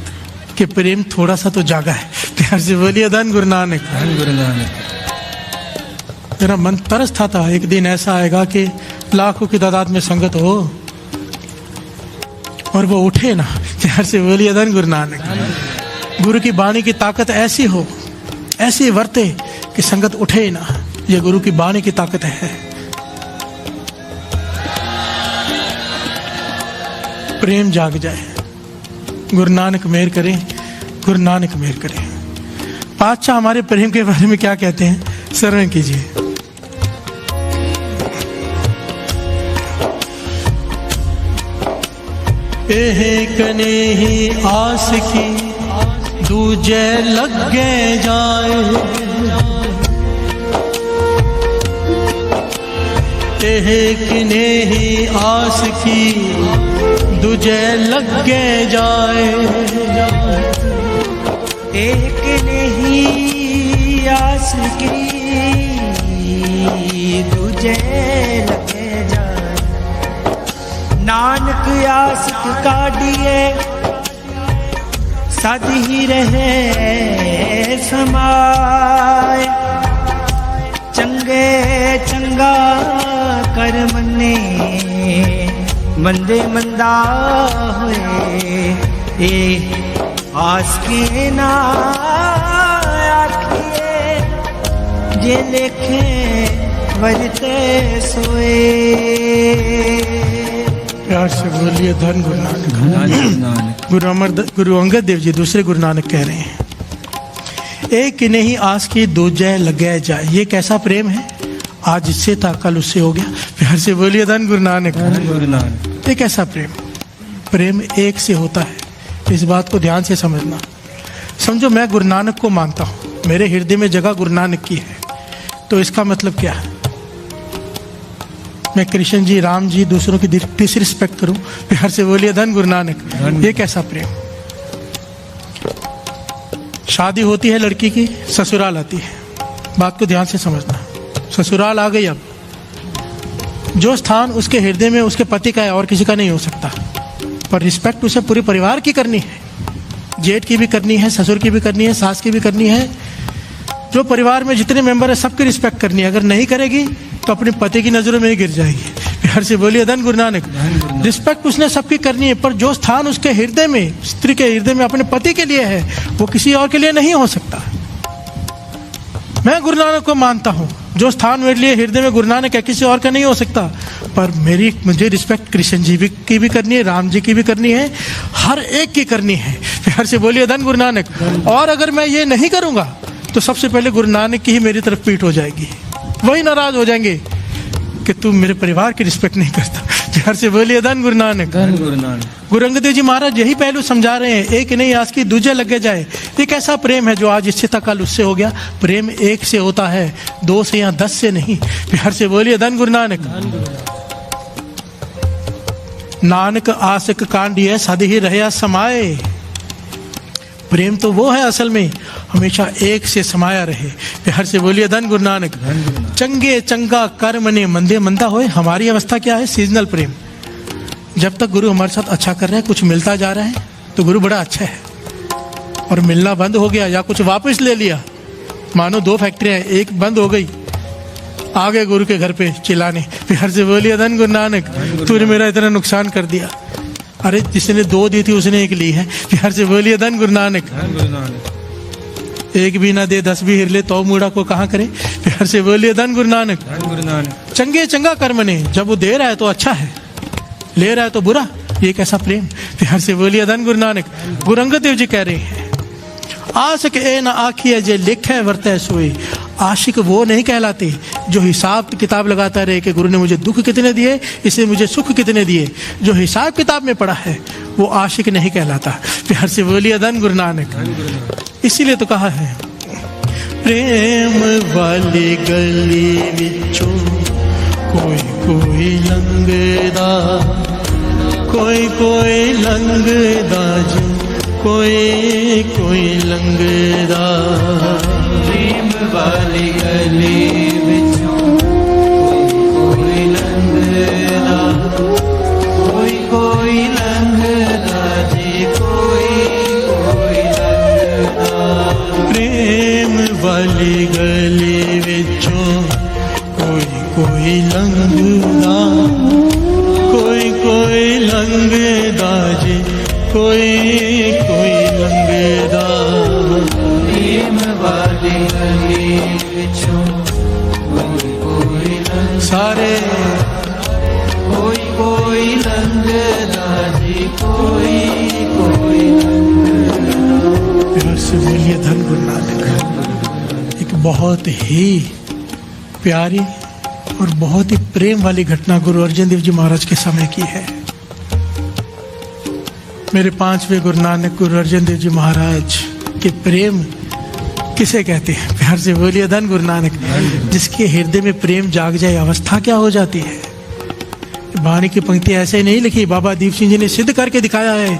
कि प्रेम थोड़ा सा तो जागा है। प्यार से बोलिए धन गुरु नानक, धन गुरु नानक। मेरा मन तरस था, एक दिन ऐसा आएगा कि लाखों की तादाद में संगत हो और वो उठे ना। प्यार से बोलिए धन गुरु नानक। गुरु की वाणी की ताकत ऐसी हो, ऐसी वर्ते कि संगत उठे ना, ये गुरु की वाणी की ताकत है। प्रेम जाग जाए, गुरु नानक मेहर करें, गुरु नानक मेहर करें। पातशाह हमारे प्रेम के बारे में क्या कहते हैं, श्रवण कीजिए। एक ने ही आस की, दूजे लगे जाए, एक ने ही आस की, दूजे लगे जाए। एक नहीं आस की, दूजे लगे जाए। नानक आशिक काढ़िए, सद ही रहे समाए। चंगे चंगा कर मने, मंदे मंदा होए। ए आस के ना आखिए, जे लेखे वरते सोए। प्यार से बोलिए धन गुरु नानक। धन गुरु नानक। गुरु अंगद देव जी दूसरे गुरु नानक कह रहे हैं, एक नहीं आस की दूजे लगे जाए, ये कैसा प्रेम है, आज इससे था कल उससे हो गया। प्यार से बोलिए धन गुरु नानक। धन गुरु नानक। ये कैसा प्रेम, प्रेम एक से होता है, इस बात को ध्यान से समझना। समझो मैं गुरु नानक को मानता हूँ, मेरे हृदय में जगह गुरु नानक की है, तो इसका मतलब क्या है, मैं कृष्ण जी, राम जी, दूसरों की डिसरिस्पेक्ट करूं। प्यार से बोलिए धन गुरु नानक। ये कैसा प्रेम। शादी होती है लड़की की, ससुराल आती है, बात को ध्यान से समझना। ससुराल आ गई, अब जो स्थान उसके हृदय में उसके पति का है और किसी का नहीं हो सकता, पर रिस्पेक्ट उसे पूरे परिवार की करनी है, जेठ की भी करनी है, ससुर की भी करनी है, सास की भी करनी है, जो परिवार में जितने मेंबर है सबकी रिस्पेक्ट करनी है। अगर नहीं करेगी तो अपने पति की नजरों में ही गिर जाएगी। प्यार से बोलिए धन गुरु नानक। रिस्पेक्ट उसने सबकी करनी है, पर जो स्थान उसके हृदय में, स्त्री के हृदय में अपने पति के लिए है, वो किसी और के लिए नहीं हो सकता। मैं गुरु नानक को मानता हूँ, जो स्थान मेरे लिए हृदय में गुरु नानक है, किसी और का नहीं हो सकता। पर मुझे रिस्पेक्ट कृष्ण जी की भी करनी है, राम जी की भी करनी है, हर एक की करनी है। प्यार से बोलिए धन गुरु नानक। और अगर मैं ये नहीं करूँगा तो सबसे पहले गुरु नानक की ही मेरी तरफ पीठ हो जाएगी, वही नाराज हो जाएंगे कि तू मेरे परिवार की रिस्पेक्ट नहीं करता। प्यार से बोलिए धन गुरु नानक। धन गुरु नानक। गुरु अंगद देव जी महाराज यही पहलू समझा रहे हैं, एक नहीं आस की दूजे लगे जाए। ये कैसा प्रेम है जो आज इससे था कल उससे हो गया। प्रेम एक से होता है, दो से या 10 से नहीं। प्यार से बोलिए धन गुरु नानक। नानक आसक कांडिय सद ही रहे समाये। प्रेम तो वो है असल में हमेशा एक से समाया रहे। प्यार से बोलिए धन गुरु नानक। चंगे चंगा कर्म ने मंदे मंदा होए। हमारी अवस्था क्या है, सीजनल प्रेम। जब तक गुरु हमारे साथ अच्छा कर रहा है, कुछ मिलता जा रहा है तो गुरु बड़ा अच्छा है, और मिलना बंद हो गया या कुछ वापस ले लिया, मानो 2 फैक्ट्रियां, एक बंद हो गई, आ गए गुरु के घर पे चिल्लाने। प्यार से बोलिए धन गुरु नानक। तूने मेरा इतना नुकसान कर दिया, अरे जिसने 2 दी थी उसने 1 ली है। प्यार से बोलिए धन गुरु नानक। धन गुरु नानक। 1 भी ना दे 10 भी हिर ले तो मूड़ा को कहाँ करे। प्यार से बोलिए धन गुरु नानक। धन गुरु नानक। चंगे चंगा कर्म ने, जब वो दे रहा है तो अच्छा है, ले रहा है तो बुरा। ये कैसा प्रेम। प्यार से बोलिए धन गुरु नानक। गुरु अंगद देव जी कह रहे हैं, आशिक ए ना आखिए जे लिखे वर्ते सोए। आशिक वो नहीं कहलाते जो हिसाब किताब लगाता रहे कि गुरु ने मुझे दुख कितने दिए, इसे मुझे सुख कितने दिए। जो हिसाब किताब में पड़ा है वो आशिक नहीं कहलाता। प्यार से बोलिए धन गुरु नानक। इसीलिए तो कहा है, प्रेम वाली गली विचों कोई कोई लंगदा, कोई कोई लंगदा जो कोई कोई लंगदा। प्रेम वाली गली विचों कोई लंघदा, कोई कोई लंघदा जी, कोई कोई लंघदा। प्रेम वाली गली विचों कोई कोई लंगदा, कोई कोई लंगदा जी, कोई कोई लंगदा। प्रेम वाली गली विचों कोई कोई लंघदा, सारे कोई कोई लंघदा जी, कोई कोई लंघदा। प्यार से बोलिए धन गुरु नानक। एक बहुत ही प्यारी और बहुत ही प्रेम वाली घटना गुरु अर्जन देव जी महाराज के समय की है। मेरे 5वें गुरु नानक गुरु अर्जन देव जी महाराज के प्रेम किसे कहते हैं। प्यार से बोलिए धन गुरु नानक। जिसके हृदय में प्रेम जाग जाए, अवस्था क्या हो जाती है। वाणी की पंक्ति ऐसे ही नहीं लिखी, बाबा दीप सिंह जी ने सिद्ध करके दिखाया है।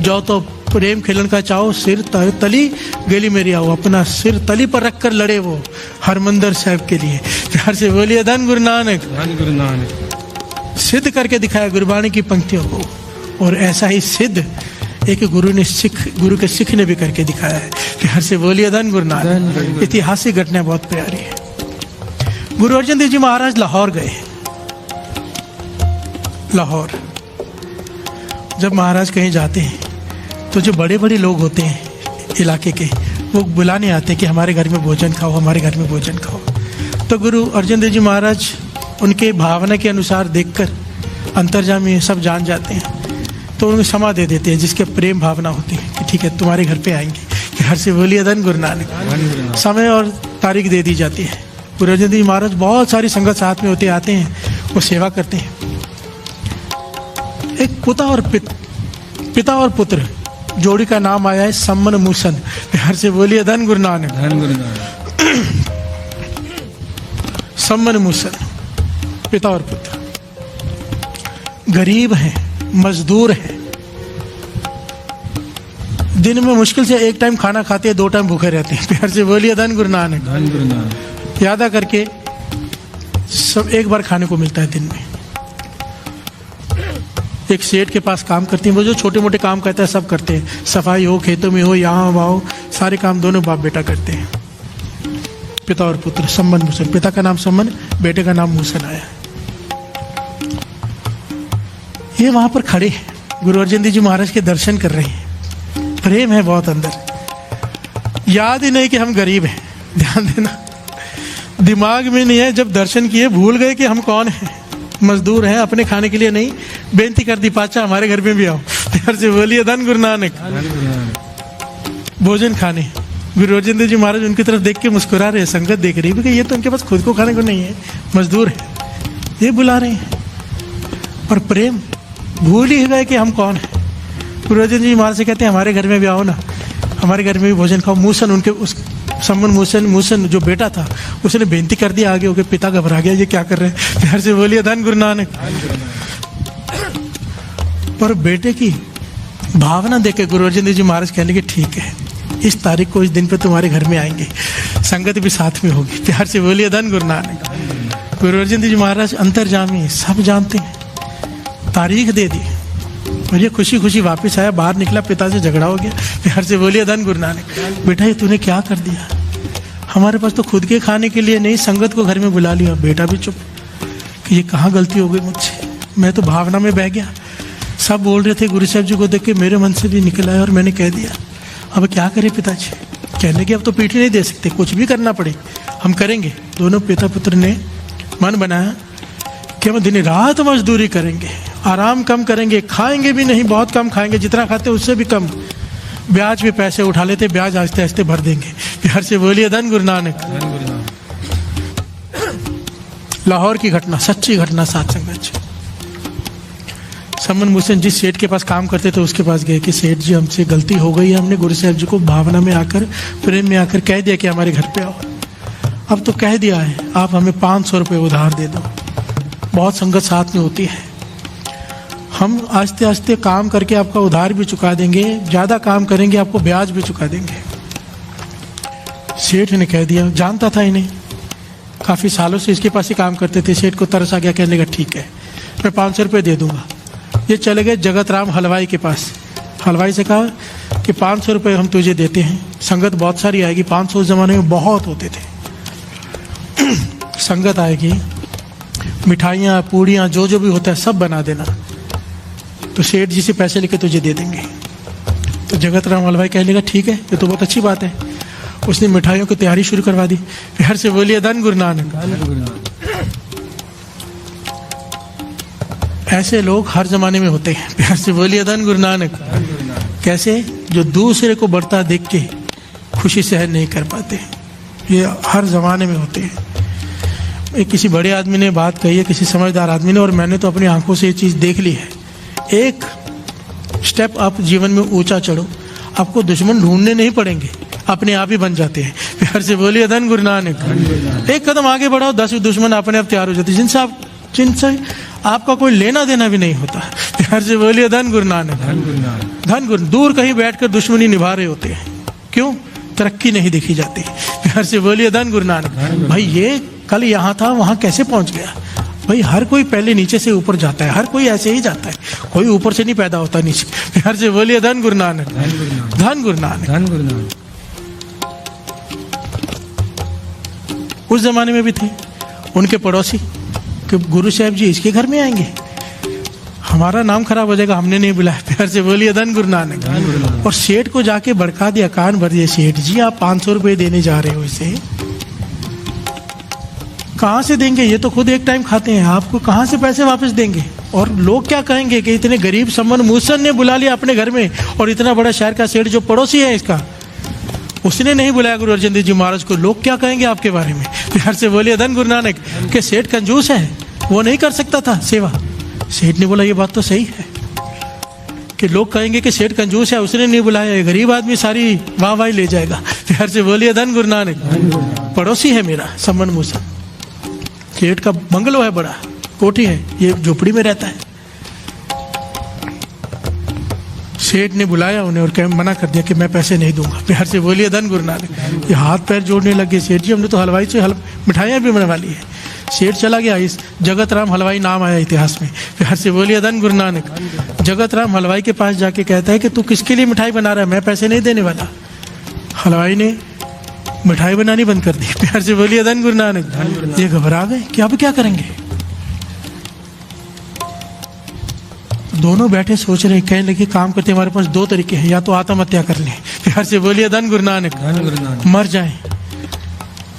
जो तो प्रेम खिलन का चाहो, सिर तली गली मेरी आओ। अपना सिर तली पर रखकर लड़े वो हरमंदर साहब के लिए। प्यार से बोलिए धन गुरु नानक। धन गुरु नानक। सिद्ध करके दिखाया गुरबाणी की पंक्तियों को, और ऐसा ही सिद्ध एक गुरु के सिख ने भी करके दिखाया है। प्यार से बोलिए धन गुरु नानक। ऐतिहासिक घटना बहुत प्यारी है। गुरु अर्जन देव जी महाराज लाहौर गए। लाहौर जब महाराज कहीं जाते हैं तो जो बड़े बड़े लोग होते हैं इलाके के, वो बुलाने आते हैं कि हमारे घर में भोजन खाओ, हमारे घर में भोजन खाओ। तो गुरु अर्जन देव जी महाराज उनके भावना के अनुसार देखकर अंतर्जामी है, सब जान जाते हैं, तो उन्हें क्षमा दे देते हैं, जिसके प्रेम भावना होती है कि ठीक है तुम्हारे घर पे आएंगे, कि घर से बोलिए धन गुरु नानक। समय और तारीख दे दी जाती है। गुरु अर्जन देव जी महाराज बहुत सारी संगत साथ में होते आते हैं, वो सेवा करते हैं। एक पिता और पुत्र जोड़ी का नाम आया है सम्मन मूसन। घर से बोलिए धन गुरु नानक। धन गुरु नानक। सम्मन मूसन, पिता और पुत्र, गरीब हैं, मजदूर हैं, दिन में मुश्किल से एक टाइम खाना खाते हैं, 2 टाइम भूखे रहते हैं। प्यार से बोलिए धन गुरु नानक। धन गुरु नानक। यादा करके सब एक बार खाने को मिलता है दिन में। एक सेठ के पास काम करती हैं, वो जो छोटे मोटे काम कहता है सब करते हैं, सफाई हो, खेतों में हो, यहाँ वहाँ हो, सारे काम दोनों बाप बेटा करते हैं। पिता और पुत्र, सम्मन मूसन, पिता का नाम सम्मन, बेटे का नाम मूसन आया। ये वहां पर खड़े हैं, गुरु अर्जन देव जी महाराज के दर्शन कर रहे हैं। प्रेम है बहुत अंदर। याद ही नहीं कि हम गरीब हैं, ध्यान देना, दिमाग में नहीं है। जब दर्शन किए भूल गए कि हम कौन हैं, मजदूर हैं, अपने खाने के लिए नहीं। बेनती कर दी, पाचा हमारे घर में भी आओ। प्यार से बोलिए धन गुरु नानक। भोजन खाने गुरु अर्जन देव जी महाराज उनकी तरफ देख के मुस्कुरा रहे हैं, संगत देख रही है कि ये तो उनके पास खुद को खाने को नहीं है, मजदूर है, ये बुला रहे हैं। और प्रेम भूल ही गए कि हम कौन हैं। गुरु अर्जन देव जी महाराज से कहते हैं हमारे घर में भी आओ ना, हमारे घर में भी भोजन खाओ। मूसन, उनके उस सम्मन मूसन जो बेटा था, उसने बेनती कर दिया आगे होकर। पिता घबरा गया, ये क्या कर रहे हैं। प्यार से बोलिए धन गुरु नानक। पर बेटे की भावना देख के गुरु अर्जन देव जी महाराज कहने के ठीक है, इस तारीख को, इस दिन पे तुम्हारे घर में आएंगे, संगत भी साथ में होगी। प्यार से बोलिए धन गुरु नानक। गुरु अर्जन देव जी महाराज अंतर्जामी, सब जानते हैं। तारीख दे दी और ये खुशी खुशी वापस आया, बाहर निकला, पिता से झगड़ा हो गया। प्यार से बोलिए धन गुरु नानक। बेटा ये तूने क्या कर दिया, हमारे पास तो खुद के खाने के लिए नहीं, संगत को घर में बुला लिया। बेटा भी चुप कि ये कहाँ गलती हो गई मुझसे, मैं तो भावना में बह गया। सब बोल रहे थे, गुरु साहब जी को देख के मेरे मन से भी निकल आया और मैंने कह दिया। अब क्या करें पिताजी, कहने की अब तो पीठ नहीं दे सकते, कुछ भी करना पड़े हम करेंगे। दोनों पिता पुत्र ने मन बनाया कि हम दिन रात मजदूरी करेंगे, आराम कम करेंगे, खाएंगे भी नहीं, बहुत कम खाएंगे, जितना खाते उससे भी कम। ब्याज पे पैसे उठा लेते, ब्याज आहिस्ते आहिस्ते भर देंगे। प्यार से बोलिए धन गुरु नानक। लाहौर की घटना, सच्ची घटना, साथ संगत। सम्मन मूसन जिस सेठ के पास काम करते थे उसके पास गए कि सेठ जी हमसे गलती हो गई है, हमने गुरु साहब जी को भावना में आकर, प्रेम में आकर कह दिया कि हमारे घर पे आओ। अब तो कह दिया है, आप हमें 500 रुपये उधार दे दो। बहुत संगत साथ में होती है, हम आस्ते आस्ते काम करके आपका उधार भी चुका देंगे, ज़्यादा काम करेंगे आपको ब्याज भी चुका देंगे। सेठ ने कह दिया, जानता था इन्हें, काफ़ी सालों से इसके पास ही काम करते थे। सेठ को तरस आ गया, कहने लगा ठीक है मैं 500 रुपये दे दूंगा। ये चले गए जगत राम हलवाई के पास। हलवाई से कहा कि 500 रुपये हम तुझे देते हैं, संगत बहुत सारी आएगी, 500 उस ज़माने में बहुत होते थे। संगत आएगी, मिठाइयाँ पूड़ियाँ जो जो भी होता है सब बना देना, तो सेठ जी से पैसे लेके तुझे दे देंगे। तो जगत राम हलवाई कह लेगा ठीक है, ये तो बहुत अच्छी बात है। उसने मिठाइयों की तैयारी शुरू करवा दी। प्यार से बोलिए धन गुरु नानक। ऐसे लोग हर जमाने में होते हैं। प्यार से बोलिए धन गुरु नानक। कैसे? जो दूसरे को बढ़ता देख के खुशी सहन नहीं कर पाते, ये हर जमाने में होते हैं। एक किसी बड़े आदमी ने बात कही है, किसी समझदार आदमी ने, और मैंने तो अपनी आंखों से ये चीज़ देख ली है। एक स्टेप आप जीवन में ऊंचा चढ़ो, आपको दुश्मन ढूंढने नहीं पड़ेंगे, अपने आप ही बन जाते हैं। प्यार से बोलिए धन गुरु नानक। एक कदम आगे बढ़ाओ, 10 दुश्मन अपने आप तैयार हो जाते हैं, जिनसे आपका कोई लेना देना भी नहीं होता। प्यार से बोलिए धन गुरु नानक। धन गुरु दूर कहीं बैठकर दुश्मनी निभा रहे होते हैं, क्यों? तरक्की नहीं देखी जाती। प्यार से बोलिए धन गुरु नानक। भाई ये कल यहाँ था, वहाँ कैसे पहुँच गया? भाई हर कोई पहले नीचे से ऊपर जाता है, हर कोई ऐसे ही जाता है, कोई ऊपर से नहीं पैदा होता नीचे। प्यार से बोलिए धन गुरु नानक। धन गुरु नानक। धन गुरु नानक। उस जमाने में भी थे उनके पड़ोसी कि गुरु साहब जी इसके घर में आएंगे, हमारा नाम खराब हो जाएगा, हमने नहीं बुलाया। प्यार से बोलिए धन गुरु नानक। और सेठ को जाके भड़का दिया, कान भर दिया, सेठ जी आप 500 रुपये देने जा रहे हो, इसे कहाँ से देंगे? ये तो खुद एक टाइम खाते हैं, आपको कहाँ से पैसे वापस देंगे? और लोग क्या कहेंगे कि इतने गरीब सम्मन मूसन ने बुला लिया अपने घर में, और इतना बड़ा शहर का सेठ जो पड़ोसी है इसका, उसने नहीं बुलाया गुरु अर्जन देव जी महाराज को, लोग क्या कहेंगे आपके बारे में। प्यार से बोलिए धन गुरु नानक। के सेठ कंजूस है, वो नहीं कर सकता था सेवा। सेठ ने बोला ये बात तो सही है कि लोग कहेंगे कि सेठ कंजूस है, उसने नहीं बुलाया, ये गरीब आदमी सारी वाह वाह ले जाएगा। प्यार से बोलिए धन गुरु नानक। पड़ोसी है मेरा सम्मन मूसन, सेठ का बंगलो है, बड़ा कोठी है, ये झोपड़ी में रहता है। सेठ ने बुलाया उन्हें और मना कर दिया कि मैं पैसे नहीं दूंगा। प्यार से बोलिए धन गुरु नानक। ये हाथ पैर जोड़ने लगे, सेठ जी हमने तो हलवाई से मिठाइयाँ भी बनवा ली है। सेठ चला गया, इस जगत राम हलवाई नाम आया इतिहास में। प्यार से बोलिए धन गुरु नानक। जगत राम हलवाई के पास जाके कहता है कि तू किसके लिए मिठाई बना रहा है, मैं पैसे नहीं देने वाला। हलवाई ने मिठाई बनानी बंद कर दी। प्यार से बोलिए धन गुरु नानक। ये घबरा गए कि अब क्या करेंगे। दोनों बैठे सोच रहे, कहने लगे काम करते हमारे पास दो तरीके हैं, या तो आत्महत्या कर लें। प्यार से बोलिए धन गुरु नानक। मर जाएं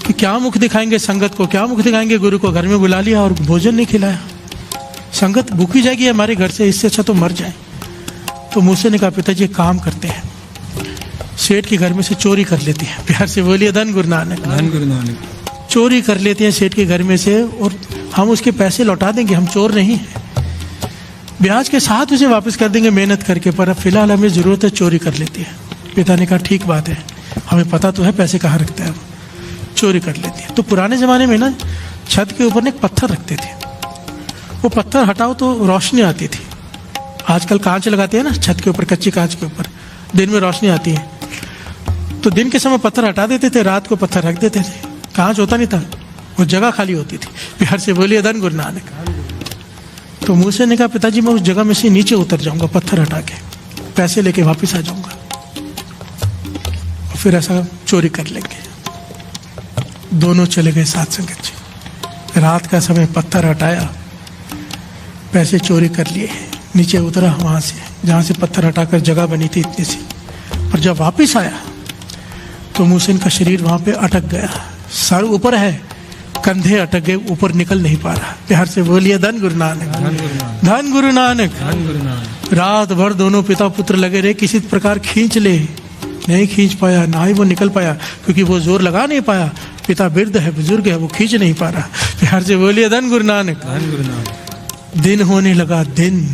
कि क्या मुख दिखाएंगे संगत को, क्या मुख दिखाएंगे गुरु को। घर में बुला लिया और भोजन नहीं खिलाया, संगत भूखी जाएगी हमारे घर से, इससे अच्छा तो मर जाए। तो मुझसे ने कहा पिताजी काम करते हैं, सेठ के घर में से चोरी कर लेते हैं। प्यार से बोलिए धन गुरु नानक। धन गुरु नानक। चोरी कर लेते हैं सेठ के घर में से, और हम उसके पैसे लौटा देंगे, हम चोर नहीं हैं, ब्याज के साथ उसे वापस कर देंगे मेहनत करके, पर अब फिलहाल हमें जरूरत है, चोरी कर लेती है। पिता ने कहा ठीक बात है, हमें पता तो है पैसे कहाँ रखते हैं, चोरी कर लेती है। तो पुराने ज़माने में ना छत के ऊपर एक पत्थर रखते थे, वो पत्थर हटाओ तो रोशनी आती थी। आजकल कांच लगाते हैं ना छत के ऊपर, कच्ची कांच के ऊपर, दिन में रोशनी आती है। तो दिन के समय पत्थर हटा देते थे, रात को पत्थर रख देते थे, कांच होता नहीं था, वो जगह खाली होती थी। प्यार से बोलिए धन गुरु नानक। तो मूसे ने कहा पिताजी मैं उस जगह में से नीचे उतर जाऊंगा, पत्थर हटा के पैसे लेके वापस आ जाऊंगा, और फिर ऐसा चोरी कर लेंगे। दोनों चले गए साथ संगत जी। रात का समय पत्थर हटाया, पैसे चोरी कर लिए, नीचे उतरा वहां से जहां से पत्थर हटाकर जगह बनी थी इतनी सी। और जब वापस आया तो मूसन का शरीर वहां पे अटक गया, सर ऊपर है, कंधे अटक गए, ऊपर निकल नहीं पा रहा। प्यार से बोलिए धन गुरु नानक। धन गुरु नानक। रात भर दोनों पिता पुत्र लगे रहे, किसी प्रकार खींच ले, नहीं खींच पाया, ना ही वो निकल पाया, क्योंकि वो जोर लगा नहीं पाया। पिता वृद्ध है, बुजुर्ग है, वो खींच नहीं पा रहा। प्यार से बोलिए धन गुरु नानक। दिन होने लगा, दिन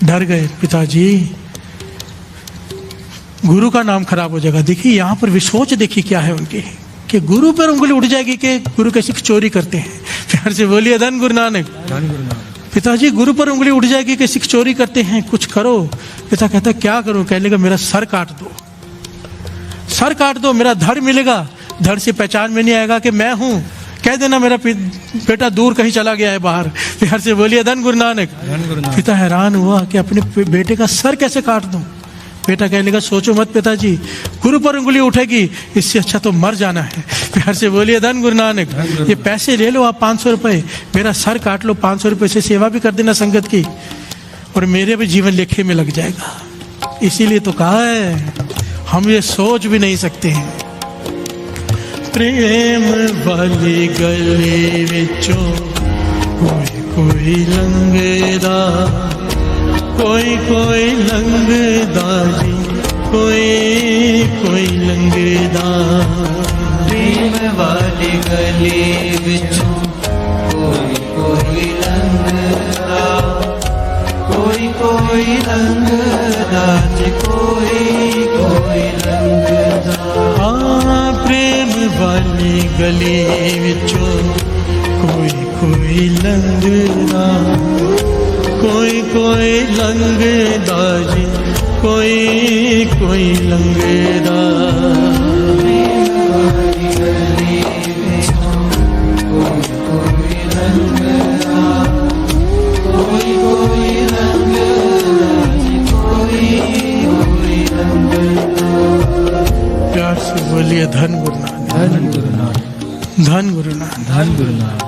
डर गए पिताजी, गुरु का नाम खराब हो जाएगा। देखिए यहाँ पर विसोच देखिए क्या है उनकी, कि गुरु पर उंगली उठ जाएगी कि गुरु कैसे चोरी करते हैं। प्यार से बोलिए धन गुरु नानक। पिताजी गुरु पर उंगली उठ जाएगी कि सिख चोरी करते हैं, कुछ करो। पिता कहता क्या करूं, कहने लगा मेरा सर काट दो, सर काट दो, मेरा धड़ मिलेगा, धड़ से पहचान में नहीं आएगा कि मैं हूं, कह देना मेरा बेटा दूर कहीं चला गया है बाहर। प्यार से बोलिए धन गुरु नानक। पिता हैरान हुआ कि अपने बेटे का सर कैसे काट दूं। बेटा कहने लगा सोचो मत पिताजी, गुरु पर उंगली उठेगी, इससे अच्छा तो मर जाना है। प्यार से बोलिए धन गुरु नानक। ये पैसे ले लो आप 500 रुपए, मेरा सर काट लो, 500 रुपए से सेवा भी कर देना संगत की, और मेरे भी जीवन लेखे में लग जाएगा। इसीलिए तो कहा है, हम ये सोच भी नहीं सकते हैं। प्रेम वाली गली विचों कोई कोई लंगदा, कोई कोई लंगदा जी, कोई कोई लंगदा। प्रेम वाली गली विचों कोई कोई लंगदा, कोई कोई लंगदा जी, कोई कोई लंगदा। हाँ प्रेम वाली गली विचों कोई कोई लंगदा, कोई कोई लंगदा जी, कोई कोई लंगदा। प्रेम वाली गली विचों कोई कोई लंगदा, कोई कोई लंगदा जी, कोई कोई लंगदा। प्यार से बोलिए धन गुरु नानक। धन गुरु नानक। धन गुरु नानक। धन गुरु नानक।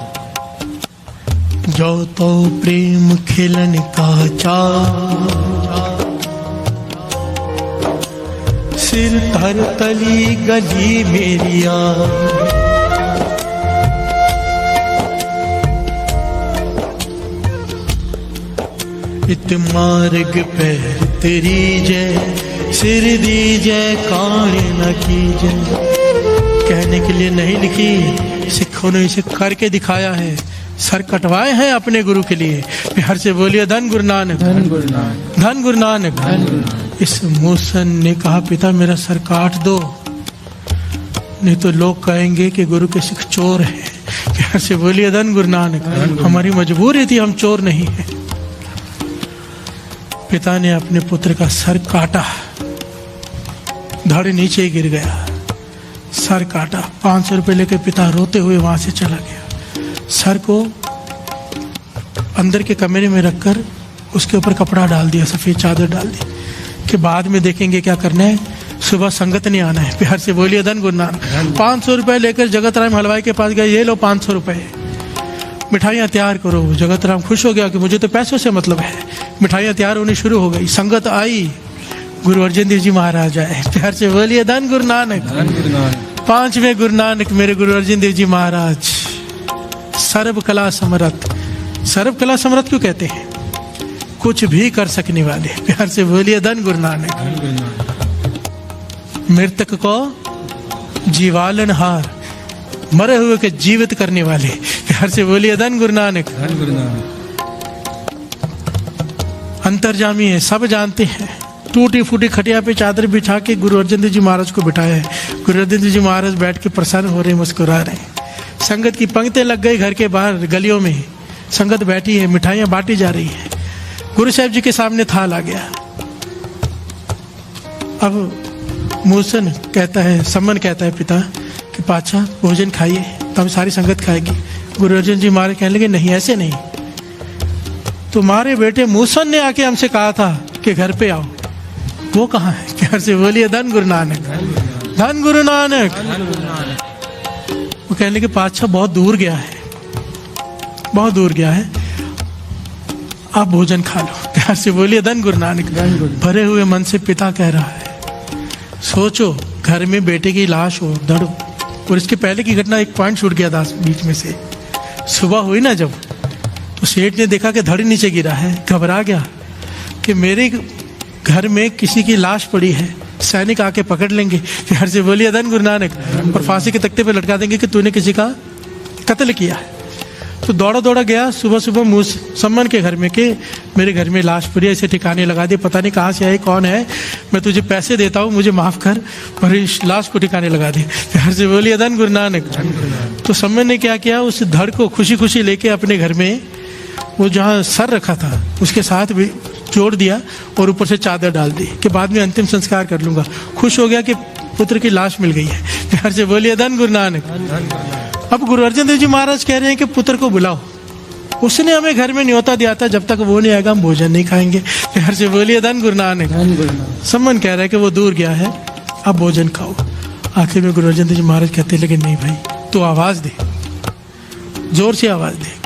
जो तो प्रेम खिलन का चार, सिर धर तली गली मेरिया। इत मार्ग पे तेरी जय, सिर दीजय कान न कीजय। कहने के लिए नहीं लिखी, सिखों ने इसे करके दिखाया है। सर कटवाए हैं अपने गुरु के लिए। बिहार से बोलिए धन गुरु नानक, धन गुरु नानक, धन गुरु नानक। धन गुरु नानक। इस मूसन ने कहा पिता मेरा सर काट दो, नहीं तो लोग कहेंगे कि गुरु के सिख चोर है। बिहार से बोलिए धन गुरु नानक। हमारी मजबूरी थी, हम चोर नहीं है। पिता ने अपने पुत्र का सर काटा, धड़ नीचे गिर गया, सर काटा। 500 रुपये लेकर पिता रोते हुए वहां से चला गया। सर को अंदर के कमरे में रखकर उसके ऊपर कपड़ा डाल दिया, सफेद चादर डाल दी कि बाद में देखेंगे क्या करना है, सुबह संगत नहीं आना है। बिहार से बोलिए धन गुरु नानक। 500 रुपये लेकर जगत राम हलवाई के पास गए, ये लो 500 रुपये, मिठाइयाँ तैयार करो। जगत राम खुश हो गया कि मुझे तो पैसों से मतलब है। मिठाइयाँ तैयार होनी शुरू हो गई, संगत आई, गुरु अर्जन देव जी महाराज आए। बिहार से बोलिए धन गुरु नानक, धन गुरु नानक। 5वें गुरु नानक मेरे गुरु अर्जन देव जी महाराज, सर्व कला समर्थ। सर्व कला समर्थ क्यों कहते हैं? कुछ भी कर सकने वाले। प्यार से बोलिए धन गुरु नानक। धन गुरु नानक। मृतक को जीवालनहार, मरे हुए के जीवित करने वाले। प्यार से बोलिए धन गुरु नानक, धन गुरु नानक। अंतर्जामी है, सब जानते हैं। टूटी फूटी खटिया पे चादर बिछा के गुरु अर्जन देव जी महाराज को बिठाया है। गुरु अर्जन देव जी महाराज बैठ के प्रसन्न हो रहे, मुस्कुरा रहे हैं। संगत की पंक्तियां लग गई घर के बाहर गलियों में, संगत बैठी है, मिठाइयां बांटी जा रही है। गुरु साहब जी के सामने थाल आ गया। अब मूसन कहता है, सम्मन कहता है पिता कि पातशाह भोजन खाइए, तब सारी संगत खाएगी। गुरु अर्जन जी महाराज कहने लगे नहीं, ऐसे नहीं, तुम्हारे बेटे मूसन ने आके हमसे कहा था कि घर पे आओ, वो कहाँ है? प्यार से बोलिए धन गुरु नानक, धन गुरु नानक। वो कहने लगे पातशाह बहुत दूर गया है, बहुत दूर गया है, आप भोजन खा लो। प्यार से बोलिए धन गुरु नानक। भरे हुए मन से पिता कह रहा है, सोचो घर में बेटे की लाश हो, धड़। और इसके पहले की घटना एक पॉइंट छूट गया था बीच में से। सुबह हुई ना जब, तो सेठ ने देखा कि धड़ नीचे गिरा है, घबरा गया कि मेरे घर में किसी की लाश पड़ी है, सैनिक आके पकड़ लेंगे। प्यार से बोलिए धन गुरु नानक, और फांसी के तख्ते पे लटका देंगे कि तूने किसी का कत्ल किया है। तो दौड़ा दौड़ा गया सुबह सुबह सम्मन के घर में कि मेरे घर में लाश पड़ी है, इसे ठिकाने लगा दे, पता नहीं कहाँ से आई, कौन है, मैं तुझे पैसे देता हूँ, मुझे माफ कर और इस लाश को ठिकाने लगा दे। प्यार से बोलिए धन गुरु नानक। तो सम्मन ने क्या किया, उस धड़ को खुशी खुशी लेके अपने घर में वो जहाँ सर रखा था उसके साथ भी जोड़ दिया और ऊपर से चादर डाल दी कि बाद में अंतिम संस्कार कर लूंगा। खुश हो गया कि पुत्र की लाश मिल गई है। प्यार से बोलिए धन गुरु नानक। अब गुरु अर्जन देव जी महाराज कह रहे हैं कि पुत्र को बुलाओ, उसने हमें घर में न्योता दिया था, जब तक वो नहीं आएगा हम भोजन नहीं खाएंगे। प्यार से बोलिए धन गुरु नानक। सम्मन कह रहा है कि वो दूर गया है, अब भोजन खाओ। आखिर में गुरु अर्जन देव जी महाराज कहते लेकिन नहीं भाई, तो आवाज दे, जोर से आवाज दे।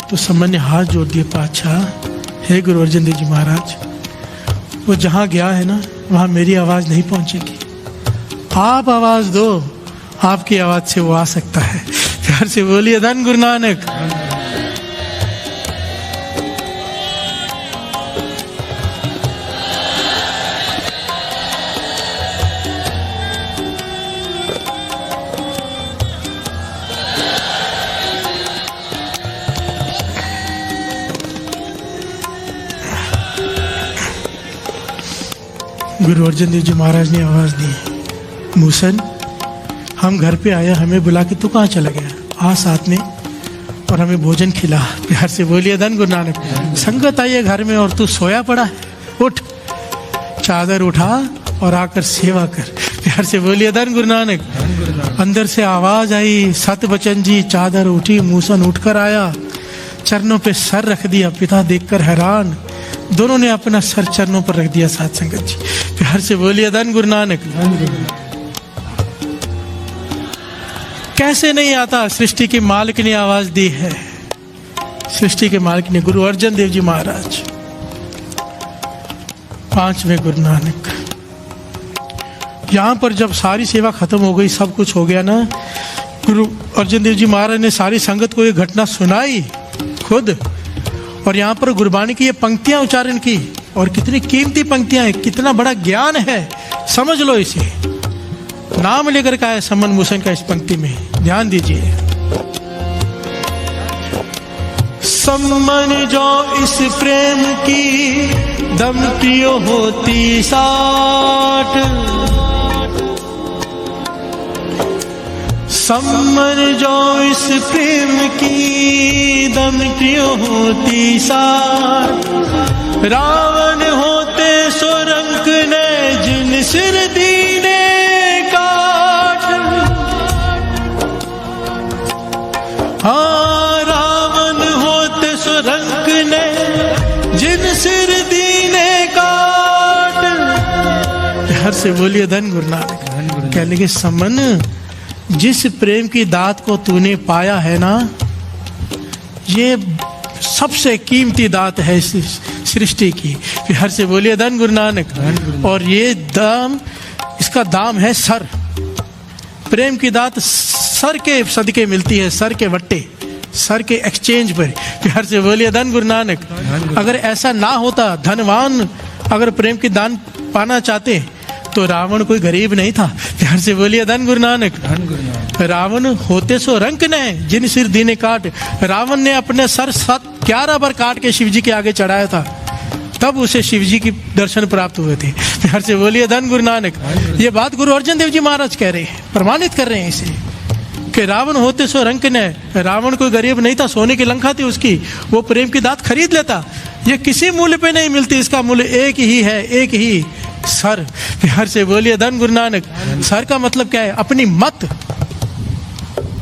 तो सम्मन ने हाथ जोड़ दिए, पातशाह हे गुरु अर्जन देव जी महाराज, वो जहाँ गया है ना वहाँ मेरी आवाज़ नहीं पहुँचेगी, आप आवाज़ दो, आपकी आवाज़ से वो आ सकता है। प्यार से बोलिए धन गुरु नानक। गुरु अर्जन देव जी महाराज ने आवाज दी, मूसन हम घर पे आया, हमें बुला के तू कहाँ चला गया, आ साथ में और हमें भोजन खिला। प्यार से बोलिए धन गुरु नानक। संगत आई है घर में और तू सोया पड़ा है, उठ, चादर उठा और आकर सेवा कर। प्यार से बोलिए धन गुरु नानक। अंदर से आवाज आई, सत बचन जी। चादर उठी, मूसन उठकर आया, चरणों पे सर रख दिया। पिता देखकर हैरान, दोनों ने अपना सर चरणों पर रख दिया। साथ संगत जी प्यार से बोलिए धन गुरु नानक। कैसे नहीं आता, सृष्टि के मालिक ने आवाज दी है, सृष्टि के मालिक ने, गुरु अर्जन देव जी महाराज, 5वें गुरु नानक। यहां पर जब सारी सेवा खत्म हो गई, सब कुछ हो गया ना, गुरु अर्जन देव जी महाराज ने सारी संगत को ये घटना सुनाई खुद, और यहाँ पर गुरबाणी की ये पंक्तियां उच्चारण की, और कितनी कीमती पंक्तियां हैं, कितना बड़ा ज्ञान है, समझ लो इसे। नाम लेकर का है समन मूसन का इस पंक्ति में, ध्यान दीजिए। सम्मन जो इस प्रेम की दमटियों होती साठ, सम्मन जो इस प्रेम की दमटियों होती साठ, रावण होते सो रंक ने जिन सिर दीने काट। हाँ, रावण होते सो रंक ने जिन सिर दीने काट। हर से बोलिए धन गुरु नानक। कह लगे समन, जिस प्रेम की दात को तूने पाया है ना, ये सबसे कीमती दात है इस सृष्टि की। फिर हर से बोलिए धन गुरु नानक। और ये दाम, इसका दाम है सर। प्रेम की दात सर के सदके मिलती है, सर के वट्टे, सर के एक्सचेंज पर। फिर हर से बोलिए धन गुरु नानक। अगर ऐसा ना होता, धनवान अगर प्रेम की दान पाना चाहते तो रावण कोई गरीब नहीं था। ध्यान से बोलिए धन गुरु नानक। रावण होते सो रंक ने जिन सिर दीने काट। रावण ने अपने सर 11 बार काट के शिव जी के आगे चढ़ाया था, तब उसे शिव जी की दर्शन प्राप्त हुए थे। ध्यान से बोलिए धन गुरु नानक। ये बात गुरु अर्जन देव जी महाराज कह रहे हैं, प्रमाणित कर रहे हैं इसे, कि रावण होते सो रंक ने। रावण कोई गरीब नहीं था, सोने की लंका थी उसकी, वो प्रेम की दात खरीद लेता। ये किसी मूल्य पे नहीं मिलती, इसका मूल्य एक ही है, एक ही सर। हर से बोलिए धन गुरु नानक। सर का मतलब क्या है? अपनी मत।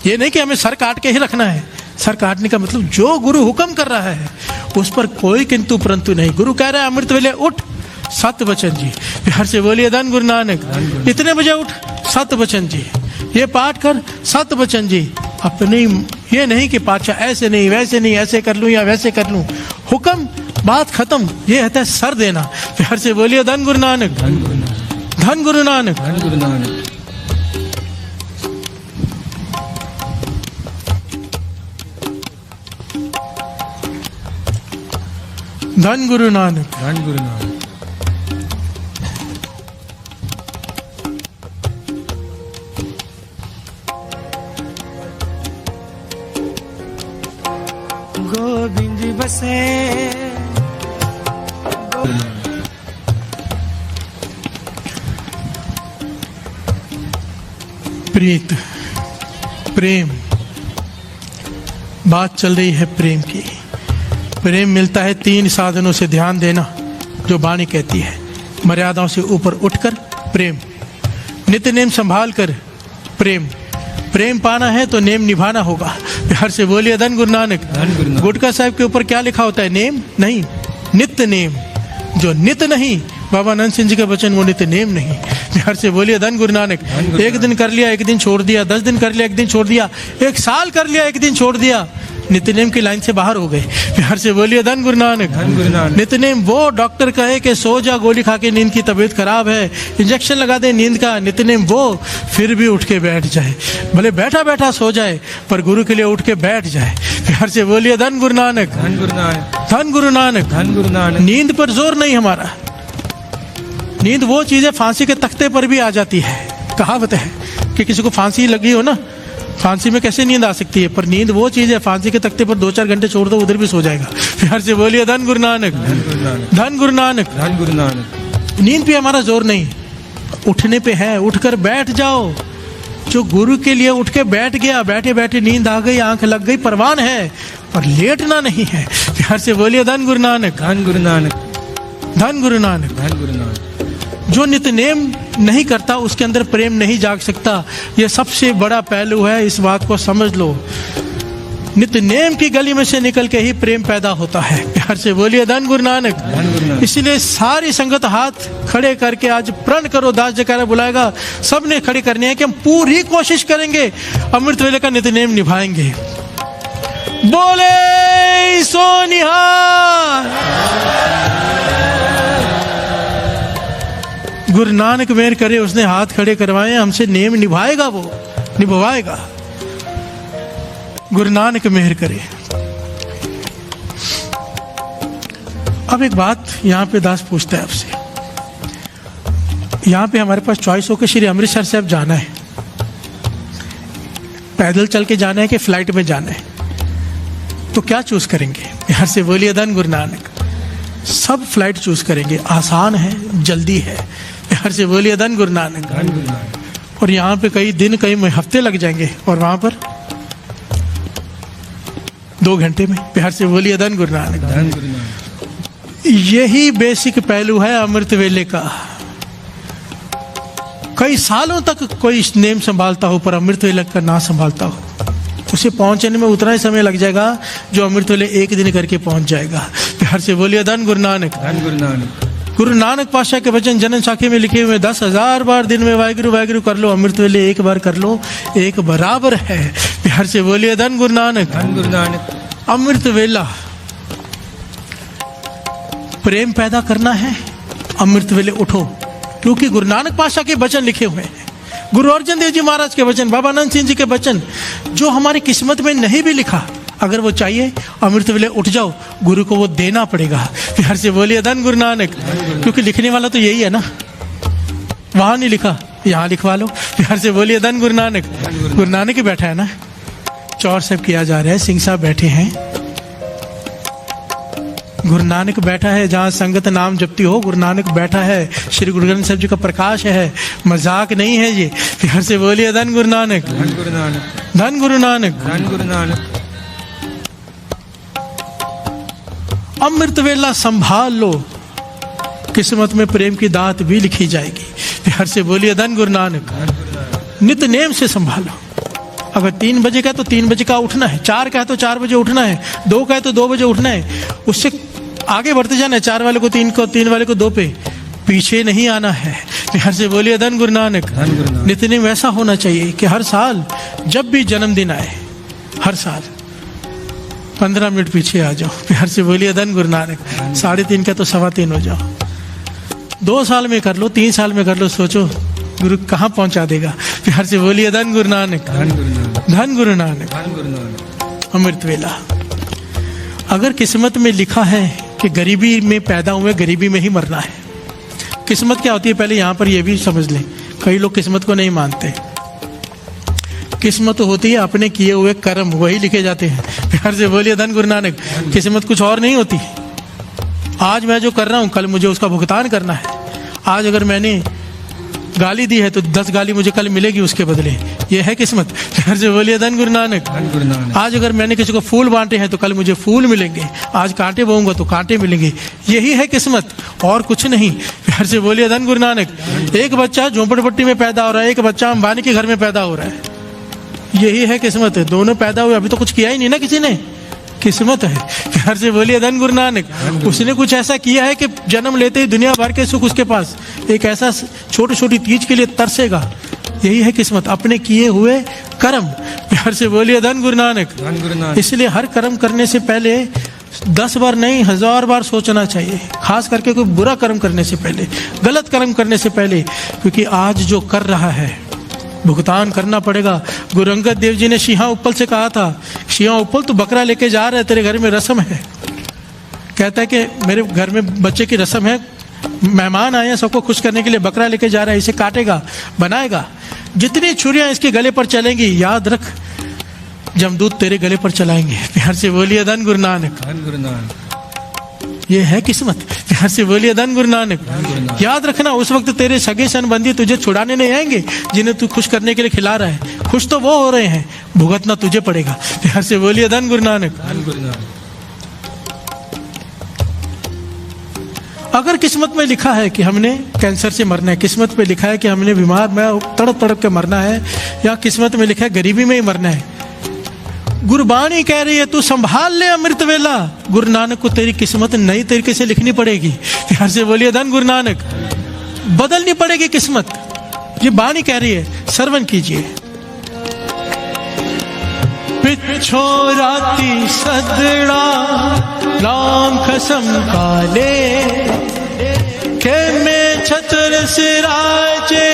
ये नहीं कि हमें सर काट के ही रखना है। सर काटने का मतलब जो गुरु हुक्म कर रहा है उस पर कोई किंतु परंतु नहीं। गुरु कह रहा है अमृत वेले उठ, सत्य वचन जी। हर से बोलिए धन गुरु नानक। इतने बजे उठ, सत्य वचन जी। ये पाठ कर, सत्य वचन जी। अपनी ये नहीं कि पाचा ऐसे नहीं, वैसे नहीं, ऐसे कर लूं या वैसे कर लूं। हुक्म, बात खत्म। ये है सर देना। हर से बोलिए धन गुरु नानक। धन गुरु नानक। धन गुरु नानक। धन गुरु नानक। धन गुरु नानक। गोविंद बसे प्रीत, प्रेम, बात चल रही है प्रेम की। प्रेम मिलता है 3 साधनों से, ध्यान देना जो वाणी कहती है। मर्यादाओं से ऊपर उठकर प्रेम, नित्य नेम संभाल कर प्रेम। प्रेम पाना है तो नेम निभाना होगा। हर से बोलिए धन गुरु नानक। गुटका साहब के ऊपर क्या लिखा होता है? नेम नहीं, नित्य नेम। जो नित्य नहीं, बाबा नंद सिंह जी का वचन, वो नित्य नेम नहीं। हर से बोलिए धन गुरु नानक। एक दिन कर लिया, एक दिन छोड़ दिया, 10 दिन कर लिया, एक दिन छोड़ दिया, 1 साल कर लिया, एक दिन छोड़ दिया, नित्य नेम की लाइन से बाहर हो गए। हर से बोलिए धन गुरु नानक। नित्य नेम वो डॉक्टर कहे कि सो जा, गोली खा के नींद की तबीयत खराब है, इंजेक्शन लगा दे नींद का। नित्य नेम वो फिर भी उठ के बैठ जाए, भले बैठा बैठा सो जाए पर गुरु के लिए उठ के बैठ जाए। हर से बोलिए धन गुरु नानक। धन गुरु नानक। धन गुरु नानक। धन गुरु नानक। नींद पर जोर नहीं हमारा। नींद वो चीज है, फांसी के तख्ते पर भी आ जाती है। कहावत है कि किसी को फांसी लगी हो ना, फांसी में कैसे नींद आ सकती है, पर नींद वो चीज है, फांसी के तख्ते पर 2-4 घंटे छोड़ दो, उधर भी सो जाएगा। फिर से बोलिए धन गुरु नानक। धन गुरु नानक। धन गुरु नानक। नींद पे हमारा जोर नहीं, उठने पे है। उठकर बैठ जाओ। जो गुरु के लिए उठ के बैठ गया, बैठे बैठे नींद आ गई, आंख लग गई, परवान है, पर लेटना नहीं है। फिर से बोलिए धन गुरु नानक। धन गुरु नानक। धन गुरु नानक। धन गुरु नानक। जो नित्य नेम नहीं करता उसके अंदर प्रेम नहीं जाग सकता। यह सबसे बड़ा पहलू है, इस बात को समझ लो। नित्य नेम की गली में से निकल के ही प्रेम पैदा होता है। प्यार से बोलिए धन गुरु नानक। इसलिए सारी संगत हाथ खड़े करके आज प्रण करो, दास जयकारा बुलाएगा, सबने खड़े करने हैं कि हम पूरी कोशिश करेंगे, अमृत वेले का नित्य नेम निभाएंगे। बोले सोनिहार। गुरु नानक मेहर करे, उसने हाथ खड़े करवाए, हमसे नेम निभाएगा, वो निभाएगा। गुरु नानक मेहर करे। अब एक बात यहाँ पे दास पूछता है आपसे, यहाँ पे हमारे पास चॉइस हो कि श्री अमृतसर साहब जाना है, पैदल चल के जाना है कि फ्लाइट में जाना है, तो क्या चूज करेंगे? बिहार से बोलिए धन गुरु नानक। सब फ्लाइट चूज करेंगे, आसान है, जल्दी है। बिहार से बोलिए धन गुरु नानक। और यहाँ पे कई दिन कई हफ्ते लग जाएंगे, और वहां पर 2 घंटे में। बिहार से बोलिए धन गुरु नानक। यही बेसिक पहलू है अमृत वेले का। कई सालों तक कोई नेम संभालता हो पर अमृत वेले का ना संभालता हो, उसे पहुंचने में उतना ही समय लग जाएगा जो अमृत वेले एक दिन करके पहुंच जाएगा। बिहार से बोलिए धन गुरु नानक। गुरु नानक पातशाह के वचन जनन साखी में लिखे हुए 10,000 बार दिन में वाहिगुरु वाहिगुरु कर लो, अमृत वेले एक बार कर लो, एक बराबर है। बिहार से बोलिए धन गुरु नानक। अमृत वेला प्रेम पैदा करना है, अमृत वेले उठो, क्योंकि गुरु नानक पातशाह के वचन लिखे हुए हैं, गुरु अर्जन देव जी महाराज के वचन, बाबा आनंद सिंह जी के वचन, जो हमारी किस्मत में नहीं भी लिखा, अगर वो चाहिए अमृत वेले उठ जाओ, गुरु को वो देना पड़ेगा। बिहार से बोलिए धन गुरु नानक। क्योंकि लिखने वाला तो यही है ना, वहां नहीं लिखा, यहाँ लिखवा लो। बिहार से बोलिए धन गुरु नानक। गुरु नानक ही बैठा है ना, चौर साहब किया जा रहा है, सिंह साहब बैठे हैं, गुरु नानक बैठा है, जहाँ संगत नाम जपती हो, गुरु नानक बैठा है, श्री गुरु ग्रंथ साहब जी का प्रकाश है, मजाक नहीं है ये। बिहार से बोलिए धन गुरु नानक। धन गुरु नानक। धन गुरु नानक। धन गुरु नानक। अमृत वेला संभाल लो, किस्मत में प्रेम की दात भी लिखी जाएगी। बिहार से बोलिए धन गुरु नानक। नित नेम से संभालो। अगर 3 बजे का तो 3 बजे का उठना है, 4 का है तो 4 बजे उठना है, 2 का है तो 2 बजे उठना है, उससे आगे बढ़ते जाना है। 4 वाले को 3 को, 3 वाले को 2 पे, पीछे नहीं आना है। बिहार से बोलिए धन गुरु नानक। नित नेम वैसा होना चाहिए कि हर साल जब भी जन्मदिन आए, हर साल 15 मिनट पीछे आ जाओ। बिहार से बोलिए धन गुरु नानक। 3:30 का तो 3:15 हो जाओ। 2 साल में कर लो, 3 साल में कर लो, सोचो गुरु कहाँ पहुंचा देगा। बिहार से बोलिए धन गुरु नानक। धन गुरु नानक। अमृत वेला। अगर किस्मत में लिखा है कि गरीबी में पैदा हुए, गरीबी में ही मरना है। किस्मत क्या होती है पहले यहाँ पर यह भी समझ लें, कई लोग किस्मत को नहीं मानते। किस्मत होती है अपने किए हुए कर्म, वही लिखे जाते हैं। बिहार से बोलिए धन गुरु नानक। किस्मत कुछ और नहीं होती। आज मैं जो कर रहा हूँ, कल मुझे उसका भुगतान करना है। आज अगर मैंने गाली दी है तो 10 गाली मुझे कल मिलेगी उसके बदले, ये है किस्मत। बिहार से बोलिए धन गुरु नानक। आज अगर मैंने किसी को फूल बांटे हैं तो कल मुझे फूल मिलेंगे, आज कांटे बोऊंगा तो कांटे मिलेंगे, यही है किस्मत और कुछ नहीं। बिहार से बोलिए धन गुरु नानक। एक बच्चा झोंपड़पट्टी में पैदा हो रहा है, एक बच्चा अंबानी के घर में पैदा हो रहा है, यही है किस्मत। दोनों पैदा हुए, अभी तो कुछ किया ही नहीं ना किसी ने, किस्मत है। बिहार से बोलिए धन गुरु नानक। उसने कुछ ऐसा किया है कि जन्म लेते ही दुनिया भर के सुख उसके पास, एक ऐसा छोटी छोटी चीज के लिए तरसेगा, यही है किस्मत, अपने किए हुए कर्म। बिहार से बोलिए धन गुरु नानक। इसलिए हर कर्म करने से पहले 10 बार नहीं 1000 बार सोचना चाहिए, खास करके कोई बुरा कर्म करने से पहले, गलत कर्म करने से पहले, क्योंकि आज जो कर रहा है भुगतान करना पड़ेगा। गुरु अंगद देव जी ने शिहा उप्पल से कहा था, शिहा उप्पल तू बकरा लेके जा रहा है, तेरे घर में रस्म है। कहता है कि मेरे घर में बच्चे की रस्म है, मेहमान आए हैं, सबको खुश करने के लिए बकरा लेके जा रहा है, इसे काटेगा, बनाएगा। जितनी छुरियां इसके गले पर चलेंगी, याद रख जमदूत तेरे गले पर चलाएंगे। बिहार से बोलिए धन गुरु नानक। धन गुरु नानक। ये है किस्मत। बिहार से बोलिए धन गुरु नानक। याद रखना, उस वक्त तेरे सगे संबंधी तुझे छुड़ाने नहीं आएंगे जिन्हें तू खुश करने के लिए खिला रहा है, खुश तो वो हो रहे हैं, भुगतना तुझे पड़ेगा। बिहार से बोलिए धन गुरु नानक। अगर किस्मत में लिखा है कि हमने कैंसर से मरना है, किस्मत में लिखा है कि हमने बीमार में तड़प तड़प के मरना है, या किस्मत में लिखा है गरीबी में ही मरना है, गुरबाणी कह रही है तू संभाल ले अमृत वेला। गुरु नानक को तेरी किस्मत नई तरीके से लिखनी पड़ेगी। बिहार से बोलिए धन गुरु नानक। बदलनी पड़ेगी किस्मत, ये बाणी कह रही है, श्रवण कीजिए। पिछो राती सदड़ा राम कसम काले के में छतर सिराजे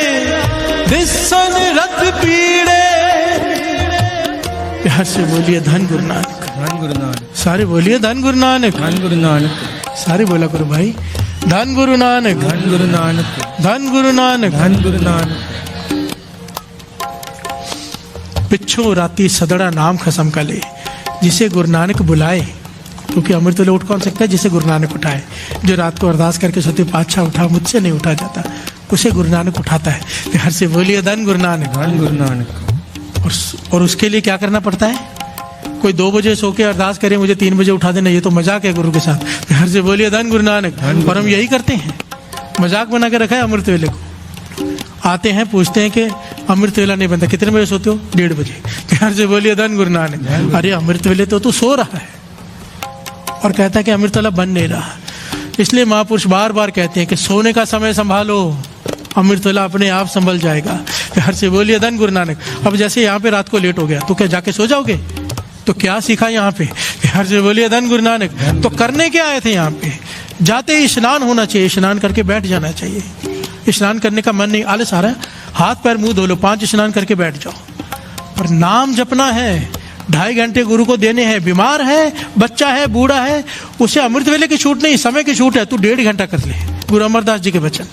दिसन रथ पीड़े। बिहार से बोलिए धन गुरु नानक। धन गुरु नानक। सारे बोलिए धन गुरु नानक। धन गुरु नानक। सारे बोला करो भाई, धन गुरु नानक, धन गुरु नानक। धन गुरु नानक। धन गुरु नानक। पिछो राती सदड़ा नाम खसम का ले, जिसे गुरु नानक बुलाए, क्योंकि अमृत वेले उठ कौन सकता है? जिसे गुरु नानक उठाए। जो रात को अरदास करके सोते पातशाह उठा, मुझसे नहीं उठा जाता, उसे गुरु नानक उठाता है। घर से बोलिए धन गुरु नानक। धन गुरु नानक। और उसके लिए क्या करना पड़ता है? कोई 2 बजे सो के अरदास करे मुझे 3 बजे उठा देना, ये तो मजाक है गुरु के साथ। घर से बोलिए धन गुरु नानक। और हम यही करते हैं, मजाक बना के रखा है अमृत वेले को। आते हैं पूछते हैं कि अमृत वेला नहीं बनता, कितने बजे सोते हो? 1:30 बजे। घर से बोलिए धन गुरु नानक। अरे अमृत वेले तो तू सो रहा है और कहता है कि अमृत वेला बन नहीं रहा। इसलिए महापुरुष बार बार कहते हैं कि सोने का समय संभालो, अमृत वेला अपने आप संभल जाएगा। घर से बोलिए धन गुरु नानक। अब जैसे यहाँ पे रात को लेट हो गया तो क्या जाके सो जाओगे? तो क्या सीखा यहाँ पे? घर से बोलिए धन गुरु नानक। तो करने क्या आए थे यहाँ पे? जाते ही स्नान होना चाहिए, स्नान करके बैठ जाना चाहिए। स्नान करने का मन नहीं, आलस आ रहा है, हाथ पैर मुंह धो लो, 5 स्नान करके बैठ जाओ। पर नाम जपना है, 2.5 घंटे गुरु को देने हैं। बीमार है, बच्चा है, बूढ़ा है, उसे अमृत वेले की छूट नहीं, समय की छूट है, तू 1.5 घंटा कर ले। गुरु अमरदास जी के वचन।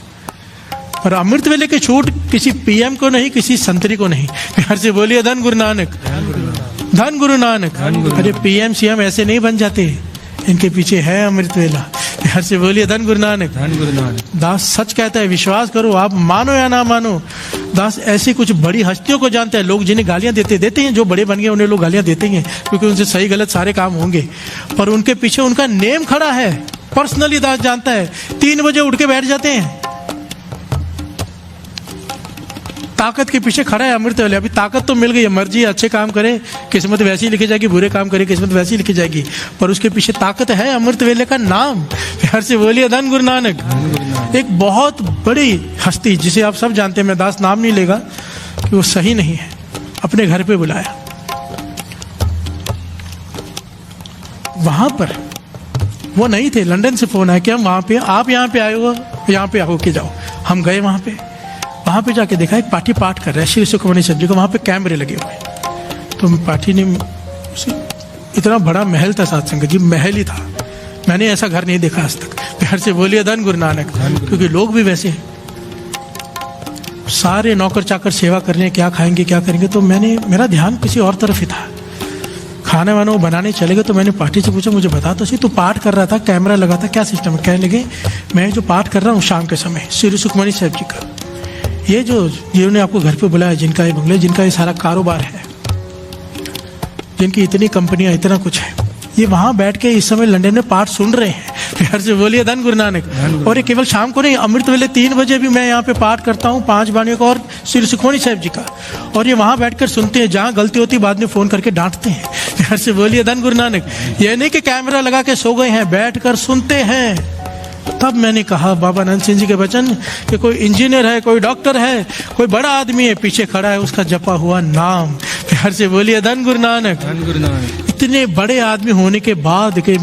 पर अमृत वेले की छूट किसी पीएम को नहीं, किसी संतरी को नहीं। घर से बोलिए धन गुरु नानक। धन गुरु नानक। अरे पीएम सीएम ऐसे नहीं बन जाते, इनके पीछे है अमृत वेला। घर से बोलिए धन गुरु नानक। धन गुरु नानक। दास सच कहता है, विश्वास करो, आप मानो या ना मानो, दास ऐसी कुछ बड़ी हस्तियों को जानता है। लोग जिन्हें गालियां देते हैं, जो बड़े बन गए उन्हें लोग गालियां देते हैं, क्योंकि उनसे सही गलत सारे काम होंगे, पर उनके पीछे उनका नेम खड़ा है। पर्सनली दास जानता है, 3 बजे उठ के बैठ जाते हैं, ताकत के पीछे खड़ा है अमृत वेले। अभी ताकत तो मिल गई है, मर्जी अच्छे काम करे किस्मत वैसी लिखी जाएगी, बुरे काम करे किस्मत वैसी लिखी जाएगी, पर उसके पीछे ताकत है अमृत वेले का नाम। घर से बोलिए धन गुरु नानक। एक बहुत बड़ी हस्ती जिसे आप सब जानते हैं, मैं दास नाम नहीं लेगा कि वो सही नहीं है, अपने घर पे बुलाया। वहां पर वो नहीं थे, लंदन से फोन आया कि हम वहां पे, आप यहाँ पे आए हो, यहाँ पे होके जाओ। हम गए वहां पे जाके देखा एक पाठी पाठ कर रहा है श्री सुखमनी साहब जी को, वहां पे कैमरे लगे हुए। तो पाठी ने, इतना बड़ा महल था सत्संग जी, महल ही था, मैंने ऐसा घर नहीं देखा आज तक। घर से बोलिए धन गुरु नानक। क्योंकि लोग भी वैसे हैं, सारे नौकर चाकर सेवा कर रहे हैं, क्या खाएंगे क्या करेंगे। तो मेरा ध्यान किसी और तरफ ही था, खाने वाना वो बनाने चले गए। तो मैंने पाठी से पूछा, मुझे बता तो सही, तू पाठ कर रहा था, कैमरा लगा था, क्या सिस्टम है? कहने लगे, मैं जो पाठ कर रहा हूँ शाम के समय श्री सुखमनी साहब जी का, ये जो जिन्होंने आपको घर पे बुलाया, जिनका ये बंगले, जिनका ये सारा कारोबार है, जिनकी इतनी कंपनियां, इतना कुछ है, ये वहां बैठ के इस समय लंदन में पाठ सुन रहे हैं। घर से बोलिए धन गुरु नानक। और ये केवल शाम को नहीं, अमृत वेले 3 बजे भी मैं यहाँ पे पाठ करता हूँ, 5 बाणियों का और श्री सुखमनी साहब जी का, और ये वहां बैठकर सुनते हैं। जहाँ गलती होती बाद में फोन करके डांटते हैं। घर से बोलिए धन गुरु नानक। ये नहीं कि कैमरा लगा के सो गए हैं, बैठ कर सुनते हैं। तब मैंने कहा, बाबा नंद सिंह जी के वचन, कि कोई इंजीनियर है, कोई डॉक्टर है, कोई बड़ा आदमी है, पीछे खड़ा है, उसका जपा हुआ नाम। घर से बोलिए धन गुरु नानक। धन गुरु नानक। इतने बड़े आदमी होने के बाद कि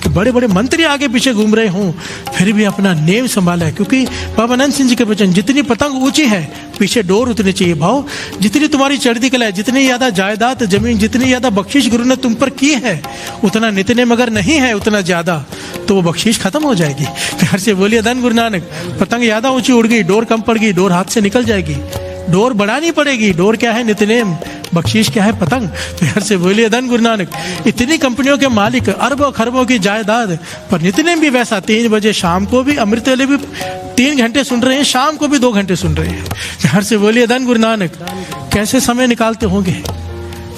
बड़े बड़े मंत्री आगे पीछे घूम रहे हों, फिर भी अपना नेम संभाला है। क्योंकि बाबा नंद सिंह जी के वचन, जितनी पतंग ऊंची है पीछे डोर उतनी चाहिए। भाव, जितनी तुम्हारी चढ़ती कला है, जितनी ज्यादा जायदाद जमीन, जितनी ज्यादा बख्शिश गुरु ने तुम पर की है, उतना नितने मगर नहीं है उतना ज्यादा, तो वो बख्शिश खत्म हो जाएगी। घर से बोलिए धन गुरु नानक। पतंग ज्यादा ऊंची उड़ गई, डोर कम पड़ गई, डोर हाथ से निकल जाएगी, डोर बढ़ानी पड़ेगी। डोर क्या है? नितनेम। बख्शीश क्या है? पतंग। घर से बोलिए धन गुरु नानक। इतनी कंपनियों के मालिक, अरबों खरबों की जायदाद, पर नितनेम भी वैसा। 3 बजे शाम को भी अमृत वेले भी 3 घंटे सुन रहे हैं, शाम को भी 2 घंटे सुन रहे हैं। घर से बोलिए धन गुरु नानक। कैसे समय निकालते होंगे,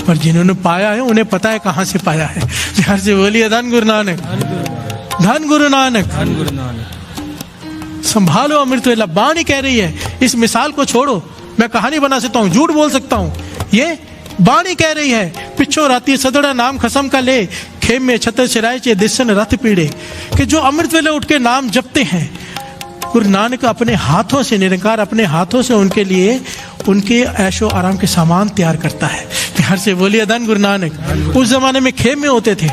पर जिन्होंने पाया है उन्हें पता है कहाँ से पाया है। घर से बोलिए धन गुरु नानक। धन गुरु नानक। धन गुरु नानक। संभालो अमृत वेला। बाणी कह रही है, इस मिसाल को छोड़ो, मैं कहानी बना सकता हूँ, झूठ बोल सकता हूँ, ये बाणी कह रही है। पिछो राती सदड़ा नाम खसम का ले, खेम में छतर चिराए चे दिसन रथ पीड़े। कि जो अमृत वेले उठ के नाम जपते हैं, गुरु नानक अपने हाथों से, निरंकार अपने हाथों से उनके लिए उनके ऐशो आराम के सामान तैयार करता है। घर से बोलिए धन गुरु नानक। उस जमाने में खेम में होते थे,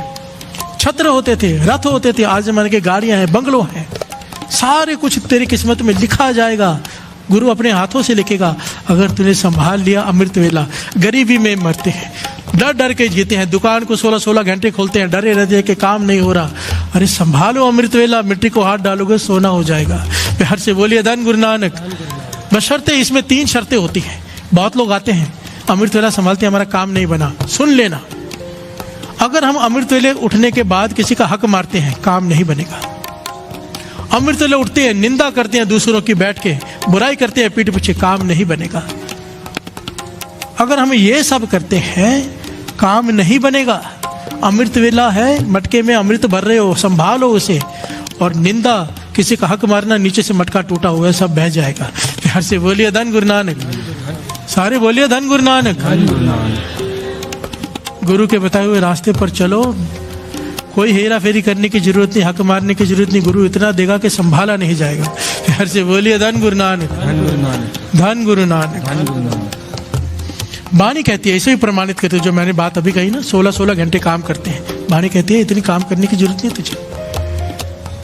छत्र होते थे, रथ होते थे, आज जमाने के गाड़ियां हैं, बंगलो हैं, सारे कुछ तेरी किस्मत में लिखा जाएगा। गुरु अपने हाथों से लिखेगा, अगर तूने संभाल लिया अमृत वेला। गरीबी में मरते हैं, डर डर के जीते हैं। दुकान को 16-16 घंटे खोलते हैं, डरे रहते हैं कि काम नहीं हो रहा। अरे संभालो अमृत वेला, मिट्टी को हाथ डालोगे सोना हो जाएगा। प्यार से बोलिए धन गुरु नानक। बशर्ते इसमें 3 शर्तें होती हैं। बहुत लोग आते हैं अमृत वेला संभालते हैं, हमारा काम नहीं बना। सुन लेना, अगर हम अमृत वेले उठने के बाद किसी का हक मारते हैं, काम नहीं बनेगा। अमृत वेले उठते हैं, निंदा करते हैं दूसरों की, बैठ के बुराई करते हैं पीठ पीछे, काम नहीं बनेगा। अगर हम ये सब करते हैं, काम नहीं बनेगा। अमृत वेला है, मटके में अमृत भर रहे हो, संभालो उसे। और निंदा, किसी का हक मारना, नीचे से मटका टूटा हुआ है, सब बह जाएगा। प्यार से बोलिए धन गुरु नानक। सारे बोलिए धन गुरु नानक। गुरु के बताए हुए रास्ते पर चलो, कोई हेरा फेरी करने की जरूरत नहीं, हक मारने की जरूरत नहीं। गुरु इतना देगा कि संभाला नहीं जाएगा। प्यार से बोलिए धन गुरु नानक। धन गुरु नानक। वाणी कहती है, इसे भी प्रमाणित करते हैं, जो मैंने बात अभी कही ना, 16-16 घंटे काम करते हैं। वाणी कहती है इतनी काम करने की जरूरत नहीं तुझे,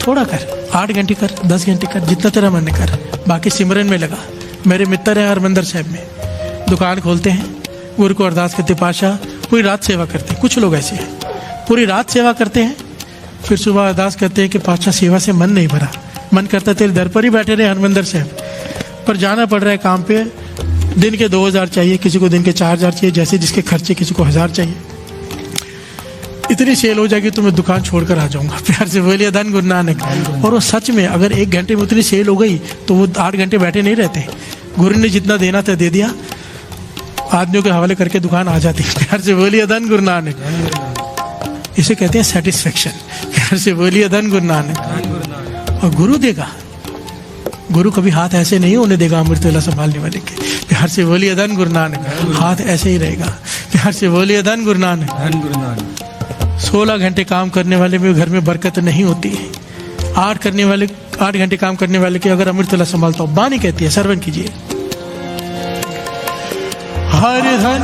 थोड़ा कर, 8 घंटे कर, 10 घंटे कर, जितना तेरा मन कर, बाकी सिमरन में लगा। मेरे मित्र हैं हरमंदर साहब में, दुकान खोलते हैं, गुरु को अरदास करते, पाशा पूरी रात सेवा करते हैं। कुछ लोग ऐसे हैं पूरी रात सेवा करते हैं, फिर सुबह अरदास करते हैं कि पाशा सेवा से मन नहीं भरा, मन करता तेरे दर पर ही बैठे रहे हरमंदर साहब, पर जाना पड़ रहा है काम पे। दिन के 2000 चाहिए, किसी को दिन के 4000 चाहिए, जैसे जिसके खर्चे, किसी को 1000 चाहिए। इतनी सेल हो जाएगी तो मैं दुकान छोड़कर आ जाऊंगा। प्यार से बोलिए धन गुरु नानक। और वो सच में, अगर 1 घंटे में उतनी सेल हो गई तो वो 8 घंटे बैठे नहीं रहते। गुरु ने जितना देना था दे दिया, आदमियों के हवाले करके दुकान आ जाती। प्यार से बोलिए धन गुरु नानक। इसे कहते हैं सेटिस्फेक्शन। प्यार से बोलिए धन गुरु नानक। और गुरु देगा, गुरु कभी हाथ ऐसे नहीं होने देगा अमृत वेला संभालने वाले के। प्यार से बोलिए धन गुरु नानक। हाथ ऐसे ही रहेगा। प्यार से बोलिए धन गुरु नानक। 16 घंटे काम करने वाले में घर में बरकत नहीं होती है। 8 घंटे काम करने वाले के अगर अमृत वेला संभालता हो, वाणी कहती है, श्रवण कीजिए। हर धन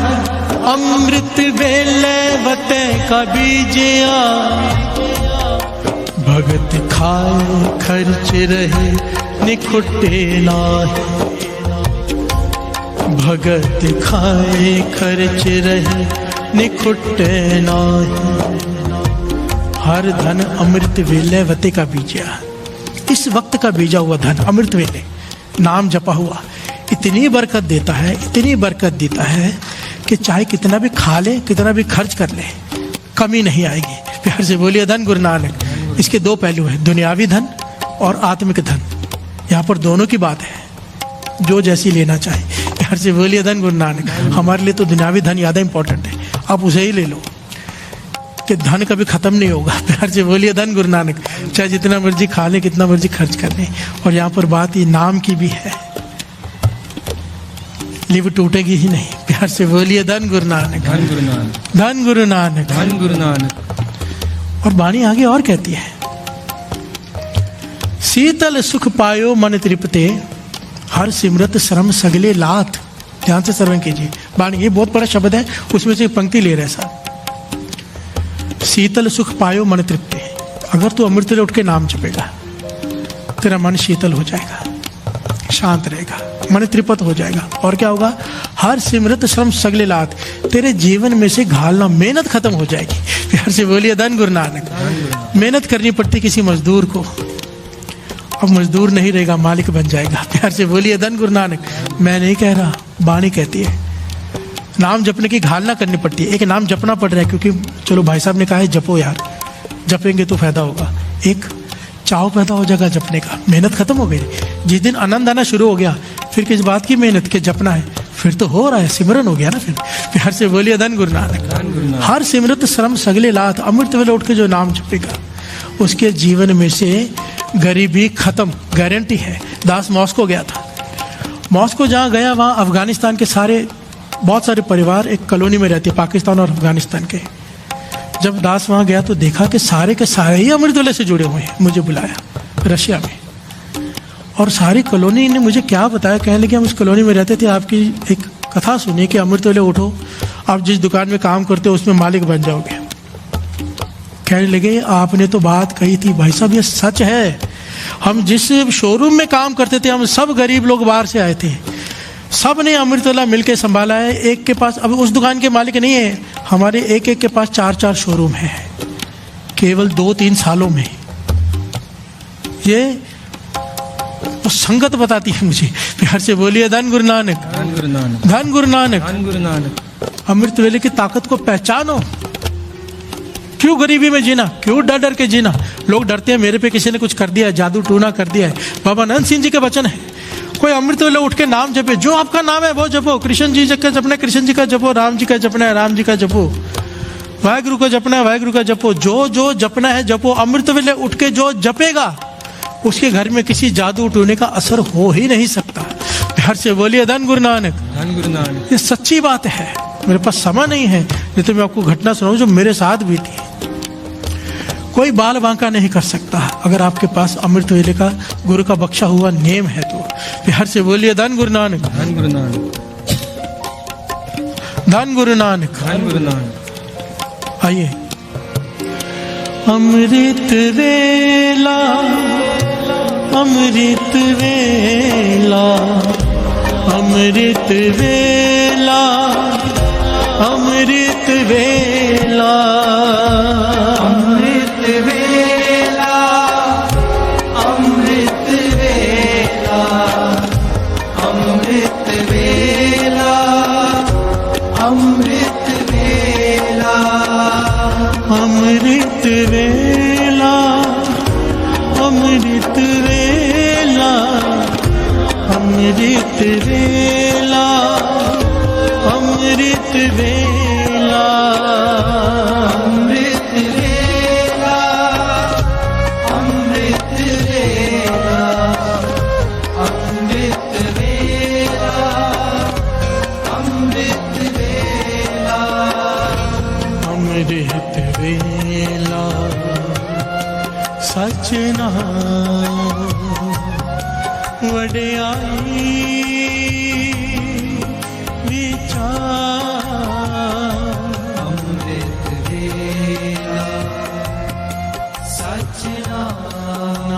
अमृत वेले बते का बीजिया, भगत खाए खर्च रहे निखुटे नाहि। भगत खाए खर्च रहे निखुटे नाहि। हर धन अमृत वेले वते का बीजा, इस वक्त का बीजा हुआ धन अमृत वेले, नाम जपा हुआ, इतनी बरकत देता है, इतनी बरकत देता है कि चाहे कितना भी खा ले, कितना भी खर्च कर ले, कमी नहीं आएगी। प्यार से बोलिए धन गुरु नानक। इसके 2 पहलू हैं, दुनियावी धन और आत्मिक धन। यहाँ पर दोनों की बात है, जो जैसी लेना चाहे। प्यार से बोलिए धन गुरु नानक। हमारे लिए तो दुनियावी धन ज़्यादा इंपॉर्टेंट है, आप उसे ही ले लो कि धन कभी खत्म नहीं होगा। प्यार से बोलिए धन गुरु नानक। चाहे जितना मर्जी खा ले, कितना मर्जी खर्च कर ले। और यहाँ पर बात ये नाम की भी है, लिव टूटेगी ही नहीं। प्यार से बोलिए धन गुरु नानक। धन गुरु नानक। धन गुरु नानक। धन गुरु नानक। और वाणी आगे और कहती है, शीतल सुख पायो मन तृप्ते, हर सिमरत श्रम सगले लाथ। ध्यान से श्रवण कीजिए वाणी, ये बहुत बड़ा शब्द है, उसमें से पंक्ति ले रहे साहब। शीतल सुख पायो मन तृप्ते, अगर तू अमृत वेले उठ के नाम जपेगा, तेरा मन शीतल हो जाएगा, शांत रहेगा, मन तृप्त हो जाएगा। और क्या होगा? हर सिमरत श्रम सगले लात, तेरे जीवन में से घालना, मेहनत खत्म हो जाएगी। प्यार से बोलिए धन गुरु नानक। मेहनत करनी पड़ती किसी मजदूर को, अब मजदूर नहीं रहेगा, मालिक बन जाएगा। प्यार से बोलिए धन गुरु नानक। मैं नहीं कह रहा, वाणी कहती है। नाम जपने की घालना करनी पड़ती है, एक नाम जपना पड़ रहा है, क्योंकि चलो भाई साहब ने कहा है जपो यार, जपेंगे तो फायदा होगा, एक चाव पैदा हो जाएगा जपने का। मेहनत खत्म हो गई, जिस दिन आनंद आना शुरू हो गया, फिर किस बात की मेहनत के जपना है, फिर तो हो रहा है, सिमरन हो गया ना फिर। प्यार से बोलिए धन गुरु नानक। हर सिमरत श्रम सगले लात, अमृत वेले उठ के जो नाम जपेगा, उसके जीवन में से गरीबी खत्म, गारंटी है। दास मॉस्को गया था, मॉस्को जहाँ गया वहाँ अफगानिस्तान के बहुत सारे परिवार एक कॉलोनी में रहते, पाकिस्तान और अफगानिस्तान के। जब दास वहाँ गया तो देखा कि सारे के सारे ही अमृत वेले से जुड़े हुए हैं। मुझे बुलाया रशिया में, और सारी कॉलोनी ने मुझे क्या बताया, कहने लगे हम उस कॉलोनी में रहते थे, आपकी एक कथा सुनी कि अमृत वेले उठो, आप जिस दुकान में काम करते हो उसमें मालिक बन जाओगे। कहने लगे आपने तो बात कही थी भाई साहब, ये सच है। हम जिस शोरूम में काम करते थे, हम सब गरीब लोग बाहर से आए थे, सब ने अमृतवेला मिलके संभाला है। एक के पास, अब उस दुकान के मालिक नहीं है, हमारे एक एक के पास 4-4 शोरूम है केवल 2-3 सालों में। ये वो संगत बताती है मुझे। प्यार से बोलिए धन गुरु नानक, धन गुरु नानक, धन गुरु नानक। धन गुरु नानक। अमृतवेले की ताकत को पहचानो। क्यों गरीबी में जीना, क्यों डर डर के जीना। लोग डरते हैं मेरे पे किसी ने कुछ कर दिया है, जादू टूना कर दिया है। बाबा नंद सिंह जी के वचन है, कोई अमृतवेले उठ के नाम जपे, जो आपका नाम है वो जपो। कृष्ण जी का जपना है कृष्ण जी का जपो, राम जी का जपना है राम जी का जपो, वाहेगुरु को जपना है वाहेगुरु का जपो। जो जो जपना है जपो। अमृतवेले उठ के जो जपेगा उसके घर में किसी जादू टूने का असर हो ही नहीं सकता। प्यार से बोलिए धन गुरु नानक, धन गुरु नानक। ये सच्ची बात है। मेरे पास समय नहीं है, नहीं तो मैं आपको घटना सुनाऊं जो मेरे साथ भी थी। कोई बाल बांका नहीं कर सकता अगर आपके पास अमृतवेले का गुरु का बख्शा हुआ नेम है तो। प्यार से बोलिए धन गुरु नानक, धन गुरु नानक, धन गुरु नानक, धन गुरु नानक। आइए। अमृत वेला, अमृत वेला, अमृत वेला, अमृत वेला, अमृत वेला, अमृत वेला, अमृत वेला, अमृत वेला, अमृत वेला, अमृत वेला, अमृत वेला, अमृत वेला, अमृत वेला, अमृत वेला, अमृत वेला, अमृत वेला, अमृत वेला। सच नाम वड्याई विचार, अमृत वेला। सच नाम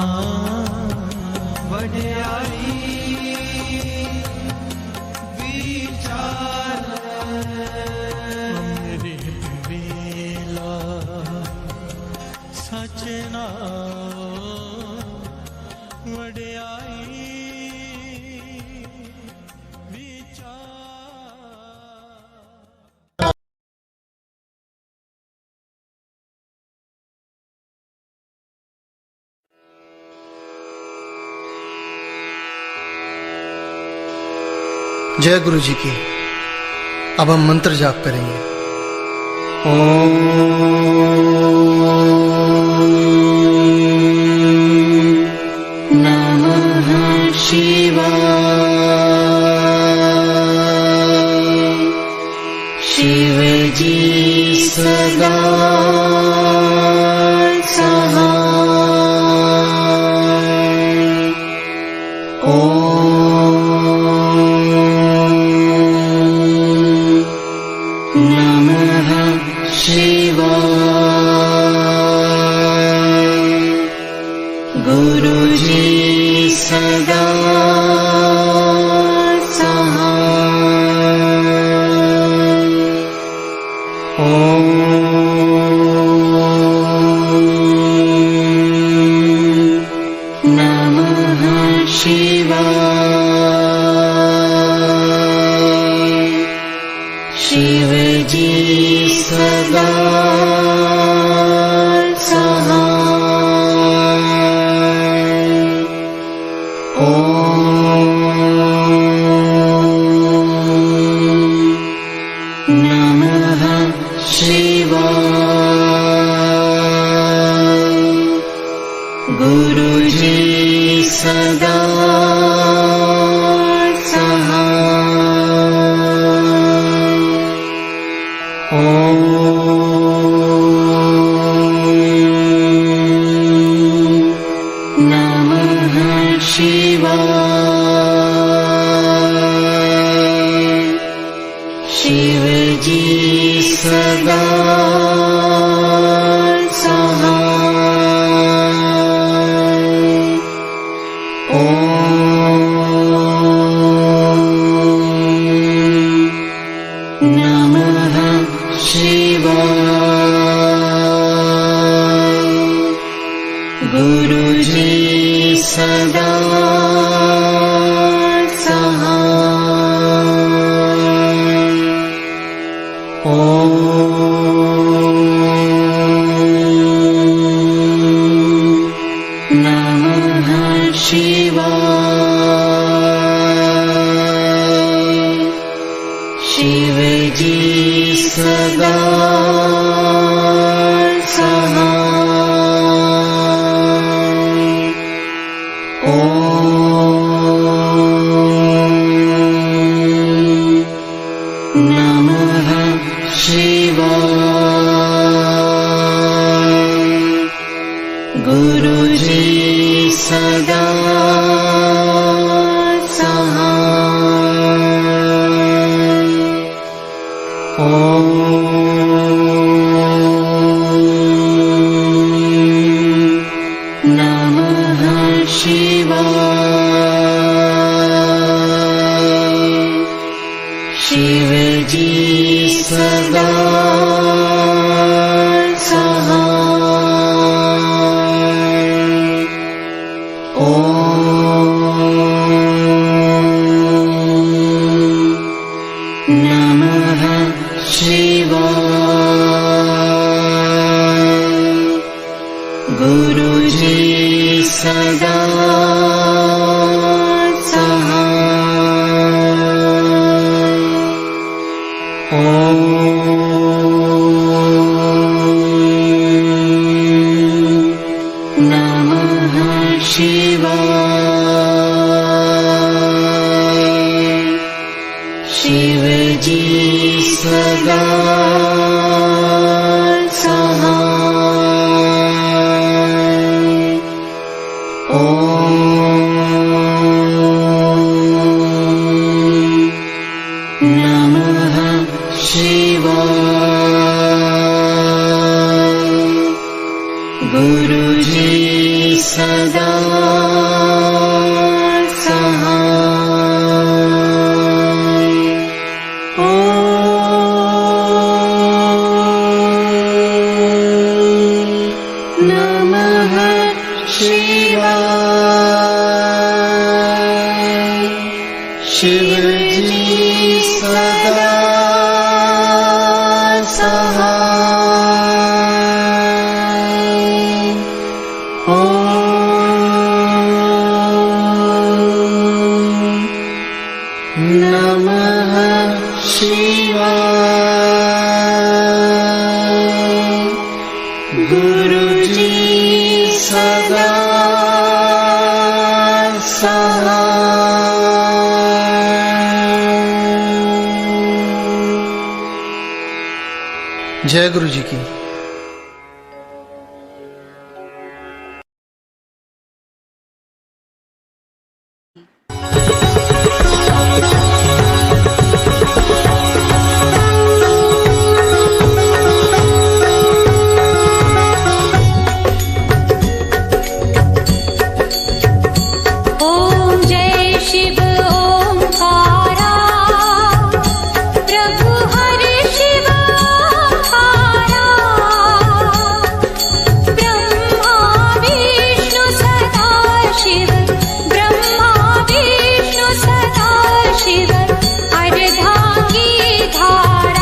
वड्याई विचार, अमृत वेला। सच नाम वड्याई विचार। जय गुरु जी की। अब हम मंत्र जाप करेंगे। नमः शिवाय। शिव जी सदा सहाय। नमः शिवाय। गुरुजी सदा सहाय। नमः शिवाय। शिव जी सदा सहाय। नमः शिवाय। गुरुजी सदा नमः शिवाय। शिव जी सदा सहाय। जी सदा सहाय। ॐ नमः शिवाय। गुरुजी सदा सहाय। ॐ नमः शिवाय। शिवजी सदा सहाय। ॐ नमः शिवाय। गुरुजी सदा सहाय। ॐ नमः शिवाय। शिवजी सदा सहाय। ॐ नमः शिवाय। गुरुजी सदा सहाय। ॐ नमः शिवाय। शिवजी सदा सहाय। ॐ नमः शिवाय। गुरुजी सदा सहाय। जय गुरु जी की। ॐ जय शिव ओंकारा प्रभु हरि शिव ओंकारा। ब्रह्मा विष्णु सदा शिव, ब्रह्मा विष्णु सदा शिव, अर्धांगी धारा।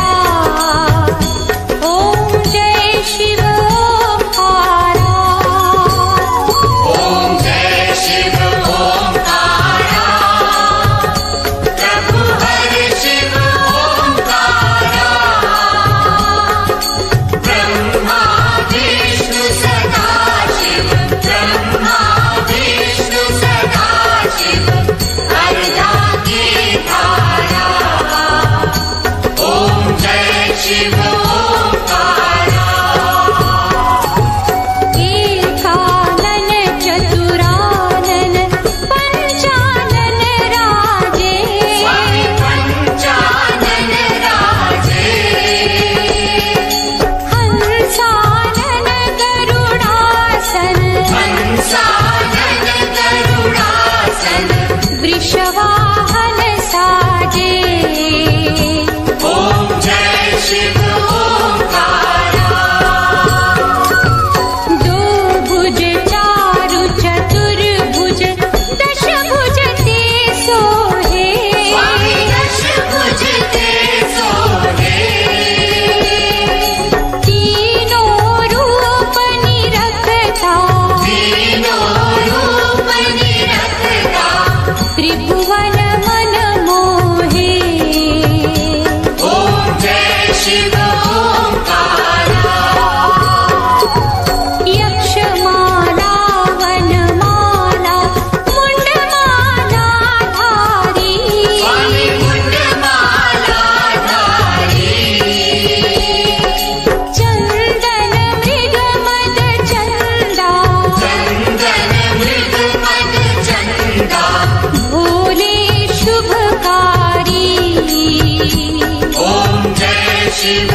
ॐ जय शिव ओंकारा। एकानन चतुरानन पंचानन राजे, हंसानन गरुडासन, वृषवाहन साजे। दो भुज चारु चतुर्भुज दशभुज ते सोहे, तीनों रूप निरखता, त्रिभुवन मन मोहे। शिव